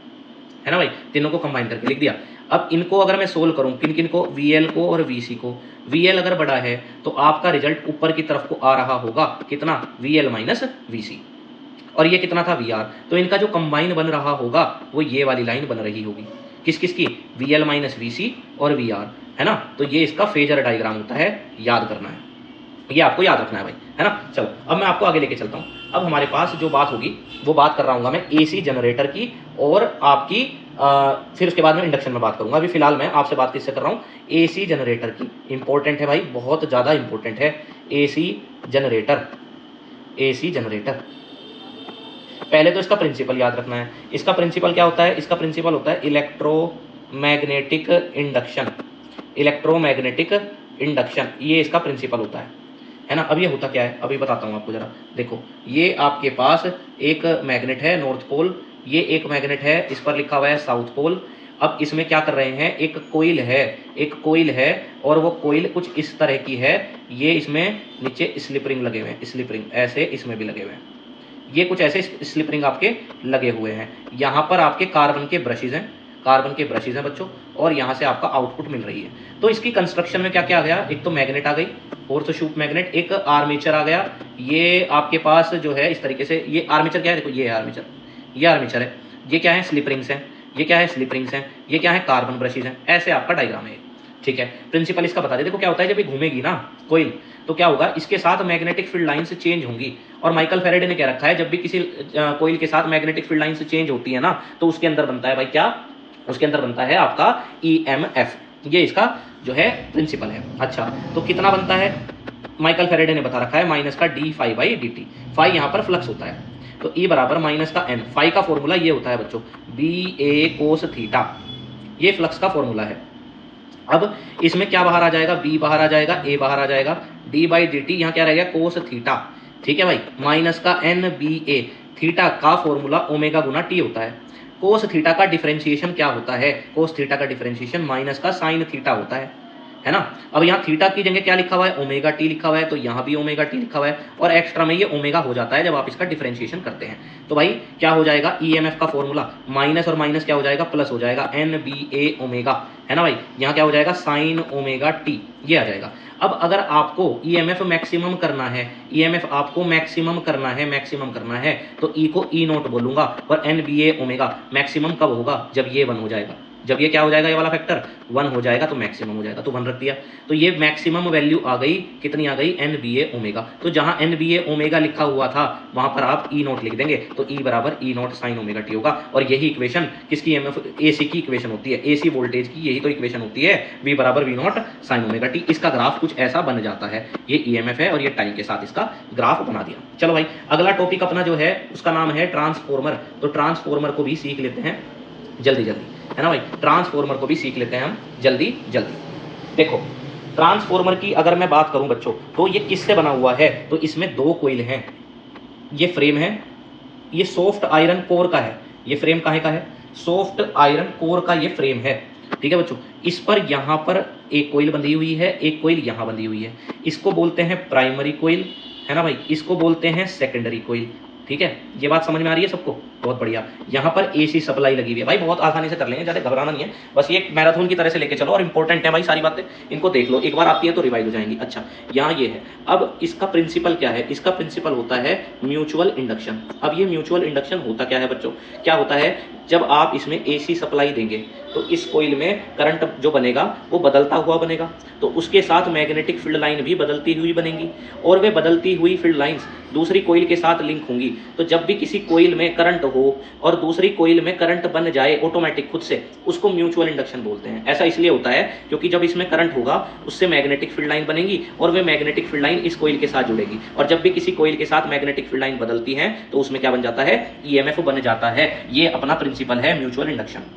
है ना भाई, तीनों को कंबाइन करके लिख दिया। अब इनको अगर मैं सोल्व करूँ, किन को, VL को और VC को, VL अगर बड़ा है तो आपका रिजल्ट ऊपर की तरफ को आ रहा होगा, कितना, VL माइनस VC, और ये कितना था, VR। तो इनका जो कंबाइन बन रहा होगा वो ये वाली लाइन बन रही होगी, किस की, VL माइनस VC और VR, है ना। तो ये इसका फेजर डायग्राम होता है, याद करना है, ये आपको याद रखना है भाई, है ना। चलो अब मैं आपको आगे लेके चलता हूँ। अब हमारे पास जो बात होगी वो बात कर रहा हूँ मैं AC जनरेटर की, और आपकी फिर उसके बाद में इंडक्शन में बात करूंगा। अभी फिलहाल मैं आपसे बात किससे कर रहा हूँ, AC जनरेटर की। इंपॉर्टेंट है भाई, बहुत ज़्यादा इंपॉर्टेंट है एसी जनरेटर, एसी जनरेटर। पहले तो इसका प्रिंसिपल याद रखना है। इसका प्रिंसिपल क्या होता है? इसका प्रिंसिपल होता है इलेक्ट्रोमैग्नेटिक इंडक्शन, इलेक्ट्रोमैग्नेटिक इंडक्शन, ये इसका प्रिंसिपल होता है ना। अब ये होता क्या है अभी बताता हूँ आपको जरा। देखो ये आपके पास एक मैग्नेट है नॉर्थ पोल, ये एक मैग्नेट है, इस पर लिखा हुआ है साउथ पोल। अब इसमें क्या कर रहे हैं, एक कोइल है, एक कोइल है, और वो कोइल कुछ इस तरह की है। ये इसमें नीचे स्लिप रिंग लगे हुए हैं, स्लिप रिंग ऐसे इसमें भी लगे हुए हैं, ये कुछ ऐसे स्लिप रिंग आपके लगे हुए हैं। यहाँ पर आपके कार्बन के ब्रशेज हैं, कार्बन के ब्रशेज हैं बच्चों, और यहाँ से आपका आउटपुट मिल रही है। तो इसकी कंस्ट्रक्शन में क्या क्या आ गया, एक तो मैग्नेट आ गई, फोर्थ शूट मैग्नेट, एक आर्मेचर आ गया। ये आपके पास जो है इस तरीके से, ये आर्मेचर क्या है, देखो ये है आर्मेचर, ये आर्मेचर है। ये क्या है, स्लिप रिंग्स हैं, ये क्या है, स्लिप रिंग्स हैं, ये क्या है, कार्बन ब्रशेज हैं। ऐसे आपका डायग्राम है, ठीक है। प्रिंसिपल इसका बता दे। देखो क्या होता है, जब ये घूमेगी ना कोइल, तो क्या होगा, इसके साथ मैग्नेटिक फील्ड लाइंस चेंज होंगी। और माइकल फैराडे ने क्या रखा है, जब भी किसी कोइल के साथ मैग्नेटिक फील्ड लाइंस चेंज होती है ना, तो उसके अंदर बनता है भाई क्या, उसके अंदर बनता है आपका EMF। ये इसका जो है प्रिंसिपल है। अच्छा तो कितना बनता है, माइकल फैराडे ने बता रखा है माइनस का d∅dt। फाई यहाँ पर फ्लक्स होता है, तो E बराबर माइनस का n। फाई का फॉर्मूला ये होता है बच्चों BA cos थीटा, ये फ्लक्स का फॉर्मूला है। अब इसमें क्या बाहर आ जाएगा, B बाहर आ जाएगा, A बाहर आ जाएगा, d/dt यहाँ क्या रहेगा, कोस थीटा, ठीक है भाई, माइनस का NBA। थीटा का फॉर्मूला ओमेगा गुना टी होता है। कोस थीटा का डिफरेंशिएशन क्या होता है, कोस थीटा का डिफरेंशिएशन माइनस का साइन थीटा होता है ना। अब यहाँ थीटा की जगह क्या लिखा हुआ है, ओमेगा टी लिखा हुआ है, तो यहाँ भी ओमेगा टी लिखा हुआ है, और एक्स्ट्रा में ये ओमेगा हो जाता है जब आप इसका डिफरेंशिएशन करते हैं। तो भाई क्या हो जाएगा, EMF का फॉर्मूला माइनस और माइनस क्या हो जाएगा, प्लस हो जाएगा, NBA ओमेगा, है ना भाई। यहाँ क्या हो जाएगा, साइन ओमेगा टी, ये आ जाएगा। अब अगर आपको EMF मैक्सिमम करना है, EMF आपको मैक्सिमम करना है, मैक्सिमम करना है, तो E को E0 बोलूंगा, और NBA ओमेगा मैक्सिमम कब होगा, जब ये 1 हो जाएगा। जब ये क्या हो जाएगा, ये वाला फैक्टर 1 हो जाएगा तो मैक्सिमम हो जाएगा, तो 1 रख दिया। तो ये मैक्सिमम वैल्यू आ गई, कितनी आ गई, NBA ओमेगा। तो जहां NBA ओमेगा लिखा हुआ था वहां पर आप E0 लिख देंगे, तो E बराबर E0 साइन ओमेगा टी होगा। और यही इक्वेशन किसकी, AC की इक्वेशन होती है, AC वोल्टेज की यही तो इक्वेशन होती है, V बराबर V0 साइन ओमेगा टी। इसका ग्राफ कुछ ऐसा बन जाता है, ये EMF है और ये टाइम के साथ इसका ग्राफ बना दिया। चलो भाई अगला टॉपिक अपना जो है उसका नाम है ट्रांसफॉर्मर। तो ट्रांसफॉर्मर को भी सीख लेते हैं जल्दी जल्दी, है ना भाई। ट्रांसफॉर्मर को भी सीख लेते हैं हम जल्दी जल्दी। देखो ट्रांसफॉर्मर की अगर मैं बात करूं बच्चों, तो ये किससे बना हुआ है, तो इसमें 2 कोइल हैं, ये फ्रेम है, ये सॉफ्ट आयरन कोर का है। ये फ्रेम काहे का है, सॉफ्ट आयरन कोर का ये फ्रेम है, ठीक है बच्चों। इस पर यहाँ पर एक कोइल बंधी हुई है, एक कोइल यहाँ बंधी हुई है। इसको बोलते हैं प्राइमरी कोइल, है ना भाई, इसको बोलते हैं सेकेंडरी कोइल, ठीक है। ये बात समझ में आ रही है सबको, बहुत बढ़िया। यहाँ पर AC सप्लाई लगी हुई है भाई, बहुत आसानी से कर लेंगे, ज़्यादा घबराना नहीं है, बस ये मैराथन की तरह से लेके चलो, और इंपॉर्टेंट है भाई सारी बातें, इनको देख लो, एक बार आती है तो रिवाइज हो जाएंगी। अच्छा यहाँ ये है। अब इसका प्रिंसिपल क्या है, इसका प्रिंसिपल होता है म्यूचुअल इंडक्शन। अब ये म्यूचुअल इंडक्शन होता क्या है बच्चों, क्या होता है, जब आप इसमें AC सप्लाई देंगे तो इस कोइल में करंट जो बनेगा वो बदलता हुआ बनेगा, तो उसके साथ मैग्नेटिक फील्ड लाइन भी बदलती हुई बनेगी, और वे बदलती हुई फील्ड लाइंस दूसरी कोइल के साथ लिंक होंगी। तो जब भी किसी कोइल में करंट हो और दूसरी कोइल में करंट बन जाए ऑटोमेटिक खुद से, उसको म्यूचुअल इंडक्शन बोलते हैं। ऐसा इसलिए होता है क्योंकि जब इसमें करंट होगा उससे मैग्नेटिक फील्ड लाइन बनेगी, और वे मैग्नेटिक फील्ड लाइन इस कोइल के साथ जुड़ेगी, और जब भी किसी कोइल के साथ मैग्नेटिक फील्ड लाइन बदलती है तो उसमें क्या बन जाता है, EMF बन जाता है। ये अपना प्रिंसिपल है म्यूचुअल इंडक्शन।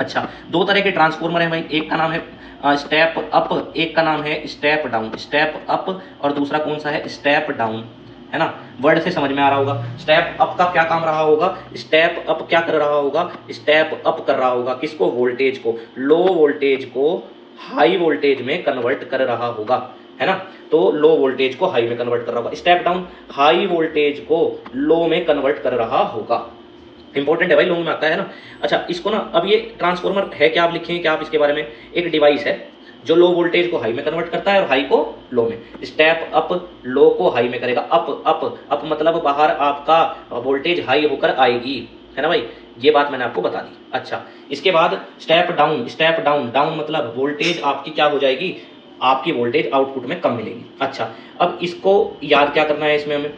अच्छा 2 तरह के ट्रांसफॉर्मर है भाई, एक का नाम है स्टेप अप, एक का नाम है स्टेप डाउन। स्टेप अप और दूसरा कौन सा है, स्टेप डाउन, है ना। वर्ड से समझ में आ रहा होगा। स्टेप अप का क्या काम रहा होगा, स्टेप अप क्या कर रहा होगा, स्टेप अप कर रहा होगा किसको, वोल्टेज को, लो वोल्टेज को हाई वोल्टेज में कन्वर्ट कर रहा होगा, है ना। तो लो वोल्टेज को हाई में कन्वर्ट कर रहा होगा। स्टेप डाउन हाई वोल्टेज को लो में कन्वर्ट कर रहा होगा। इंपॉर्टेंट है भाई, लोगों में आता है ना। अच्छा इसको ना, अब ये ट्रांसफॉर्मर है क्या, आप लिखेंगे क्या आप इसके बारे में, एक डिवाइस है जो लो वोल्टेज को हाई में कन्वर्ट करता है और हाई को लो में। स्टेप अप लो को हाई में करेगा, अप अप अप मतलब बाहर आपका वोल्टेज हाई होकर आएगी, है ना भाई, ये बात मैंने आपको बता दी। अच्छा इसके बाद step down, step down, down मतलब वोल्टेज आपकी क्या हो जाएगी, आपकी वोल्टेज आउटपुट में कम मिलेगी। अच्छा अब इसको याद क्या करना है इसमें हमें,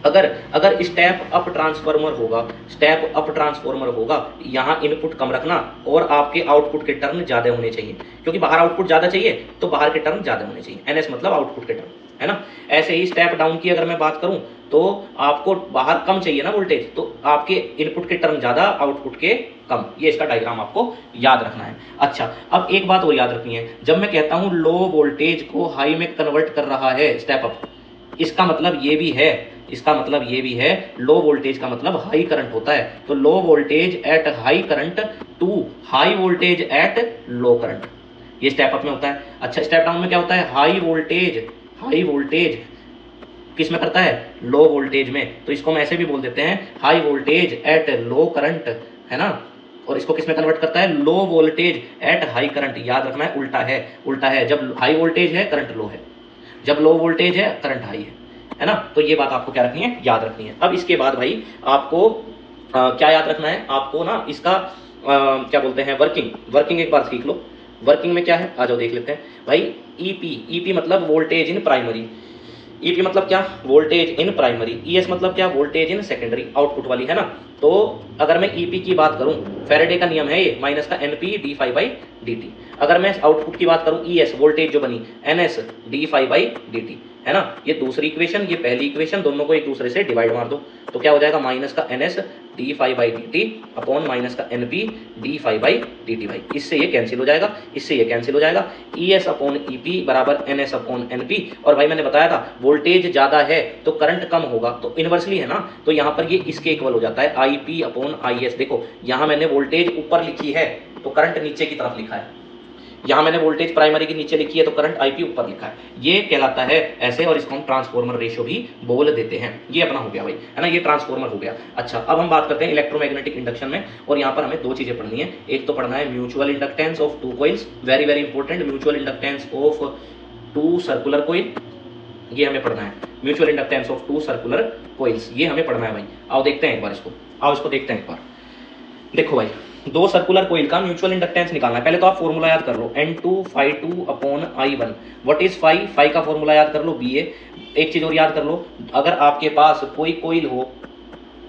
अगर स्टेप अप ट्रांसफार्मर होगा, स्टेप अप ट्रांसफार्मर होगा, यहाँ इनपुट कम रखना और आपके आउटपुट के टर्न ज्यादा होने चाहिए, क्योंकि बाहर आउटपुट ज्यादा चाहिए तो बाहर के टर्न ज्यादा होने चाहिए। NS मतलब आउटपुट के टर्न, है ना। ऐसे ही स्टेप डाउन की अगर मैं बात करूं तो आपको बाहर कम चाहिए ना वोल्टेज, तो आपके इनपुट के टर्म ज़्यादा, आउटपुट के कम। ये इसका डायग्राम आपको याद रखना है। अच्छा, अब एक बात और याद रखनी है, जब मैं कहता हूं लो वोल्टेज को हाई में कन्वर्ट कर रहा है स्टेप अप, इसका मतलब ये भी है, इसका मतलब ये भी है, लो वोल्टेज का मतलब हाई करंट होता है। तो low voltage at high current to high voltage at low current, ये स्टेप अप में होता है। अच्छा, स्टेप डाउन में क्या होता है, हाई वोल्टेज किस में करता है, लो वोल्टेज में, तो इसको हम ऐसे भी बोल देते हैं high voltage at low current, है ना। और इसको किस में कन्वर्ट करता है, लो वोल्टेज एट हाई करंट। याद रखना है उल्टा है, जब हाई वोल्टेज है करंट लो है, जब लो वोल्टेज है करंट हाई है ना। तो ये बात आपको क्या रखनी है, याद रखनी है। अब इसके बाद भाई आपको क्या याद रखना है, आपको ना इसका क्या बोलते हैं, वर्किंग एक बार सीख लो। वर्किंग में क्या है, आ जाओ देख लेते हैं भाई। ईपी मतलब वोल्टेज इन प्राइमरी, ईपी मतलब क्या, वोल्टेज इन प्राइमरी। ईएस मतलब क्या, वोल्टेज इन सेकेंडरी, आउटपुट वाली, है ना। तो अगर मैं ईपी की बात करूं, फैराडे का नियम है ये, माइनस का NP D phi by D T. अगर मैं आउटपुट की बात करूं, ईएस वोल्टेज जो बनी, NS D phi by D T, है ना। ये दूसरी इक्वेशन, ये पहली इक्वेशन, दोनों को एक दूसरे से डिवाइड मार दो, तो क्या हो जाएगा, माइनस का NS D phi by D T upon minus का NP D phi by D T. भाई इससे ये कैंसिल हो जाएगा, इससे ये कैंसिल हो जाएगा। E S upon E P बराबर N S upon N P. और भाई मैंने बताया था वोल्टेज ज़्यादा है तो करंट कम होगा, तो इन्वर्सली है ना, तो यहाँ पर ये इसके इक्वल हो जाता है, I P upon I S. देखो यहाँ मैंने वोल्टेज ऊपर लिखी है तो करंट नीचे की तरफ लिखा है, यहाँ मैंने वोल्टेज प्राइमरी के नीचे लिखी है तो करंट आईपी ऊपर लिखा है, ये कहलाता है ऐसे। और इसको हम ट्रांसफॉर्मर रेशियो भी बोल देते हैं। ये अपना हो गया भाई, है ना, ये ट्रांसफॉर्मर हो गया। अच्छा, अब हम बात करते हैं इलेक्ट्रोमैग्नेटिक इंडक्शन में, और यहाँ पर हमें दो चीजें पढ़नी है। एक तो पढ़ना है mutual inductance of two coils, very very important, mutual inductance of two circular coil, ये हमें पढ़ना है। Mutual inductance of two circular coils, ये हमें पढ़ना है भाई। आओ देखते हैं एक बार इसको, इसको देखते हैं एक बार। देखो भाई, दो सर्कुलर कोइल का म्यूचुअल इंडक्टेंस निकालना है। पहले तो आप फॉर्मूला याद कर लो, N2 φ2 upon I1। What is phi का फॉर्मूला याद कर लो, BA। एक चीज और याद कर लो, अगर आपके पास कोई कोइल हो,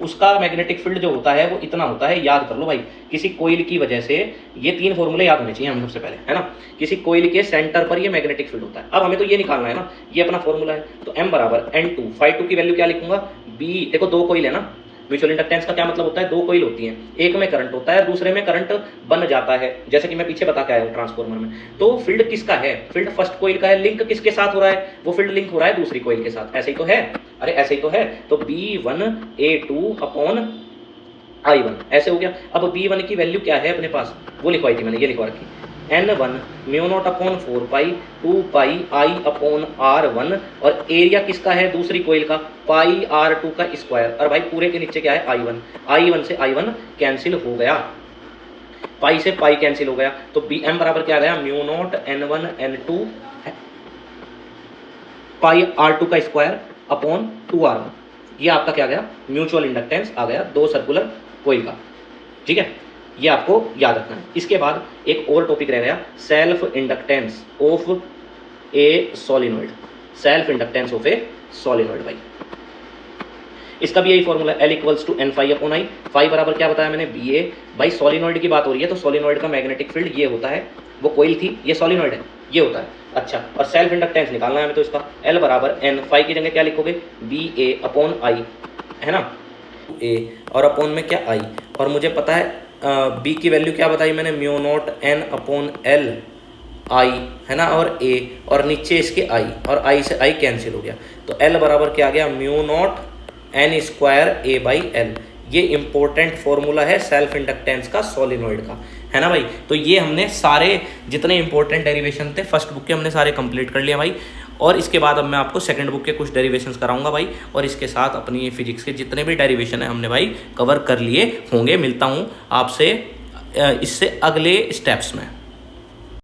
उसका मैग्नेटिक फील्ड जो होता है वो इतना होता है, याद कर लो भाई। किसी कोइल की वजह से, ये तीन फॉर्मूले याद होने चाहिए हमें सबसे पहले, है ना। किसी कोइल के सेंटर पर ये मैग्नेटिक फील्ड होता है। अब हमें तो ये निकालना है ना, ये अपना फॉर्मूला है। तो M बराबर N2 φ2 की वैल्यू क्या लिखूंगा, B। देखो दो कोइल है ना, म्यूचुअल इंडक्टेंस का क्या मतलब होता है, दो कोइल होती हैं, एक में करंट होता है और दूसरे में करंट बन जाता है, जैसे कि मैं पीछे बता के आया हूँ ट्रांसफॉर्मर में। तो फील्ड किसका है, फील्ड फर्स्ट कोइल का है। लिंक किसके साथ हो रहा है, वो फील्ड लिंक हो रहा है दूसरी कोइल के साथ, ऐसे ही तो है, अरे ऐसे ही तो है। तो B1A2 अपॉन I1 ऐसे हो गया। अब B1 की वैल्यू क्या है अपने पास, वो लिखवाई थी मैंने, ये लिखवा रखी, N1 mu naught upon 4 pi 2 pi I upon R1। और एरिया किसका है, दूसरी कोइल का, पाई R2 का स्क्वायर। और भाई पूरे के नीचे क्या है, I1 से I1 कैंसिल हो गया, पाई से पाई कैंसिल हो गया। तो BM बराबर क्या आ गया, म्यू नॉट N1 N2 पाई R2 का स्क्वायर अपॉन 2R1। ये आपका क्या गया, म्यूचुअल इंडक्टेंस आ गया दो सर्कुलर कोइल का, ठीक है। ये आपको याद रखना है। इसके बाद एक और टॉपिक रह गया, self inductance of a solenoid, self inductance of a solenoid. भाई इसका भी यही फॉर्मूला है, L equals to N phi upon I। Phi बराबर क्या बताया मैंने, BA। भाई सॉलिनॉइड की बात हो रही है तो सॉलिनॉइड का मैग्नेटिक फील्ड ये होता है, वो कोइल थी, ये सॉलिनॉइड है, ये होता है। अच्छा, और सेल्फ इंडक्टेंस निकालना है हमें, तो इसका L बराबर N, फाई की जगह क्या लिखोगे, BA अपॉन I, है ना, A और अपॉन में क्या I। और मुझे पता है B की वैल्यू क्या बताई मैंने, mu naught N upon L I, है ना, और A, और नीचे इसके I, और I से I कैंसिल हो गया। तो L बराबर क्या आ गया, mu naught N square A by L। ये इंपॉर्टेंट फॉर्मूला है सेल्फ इंडक्टेंस का सॉलिनॉइड का, है ना भाई। तो ये हमने सारे जितने इंपॉर्टेंट डेरिवेशन थे फर्स्ट बुक के हमने सारे कंप्लीट कर लिया भाई। और इसके बाद अब मैं आपको सेकंड बुक के कुछ डेरिवेशंस कराऊंगा भाई, और इसके साथ अपनी फिजिक्स के जितने भी डेरिवेशन है हमने भाई कवर कर लिए होंगे। मिलता हूँ आपसे इससे अगले स्टेप्स में।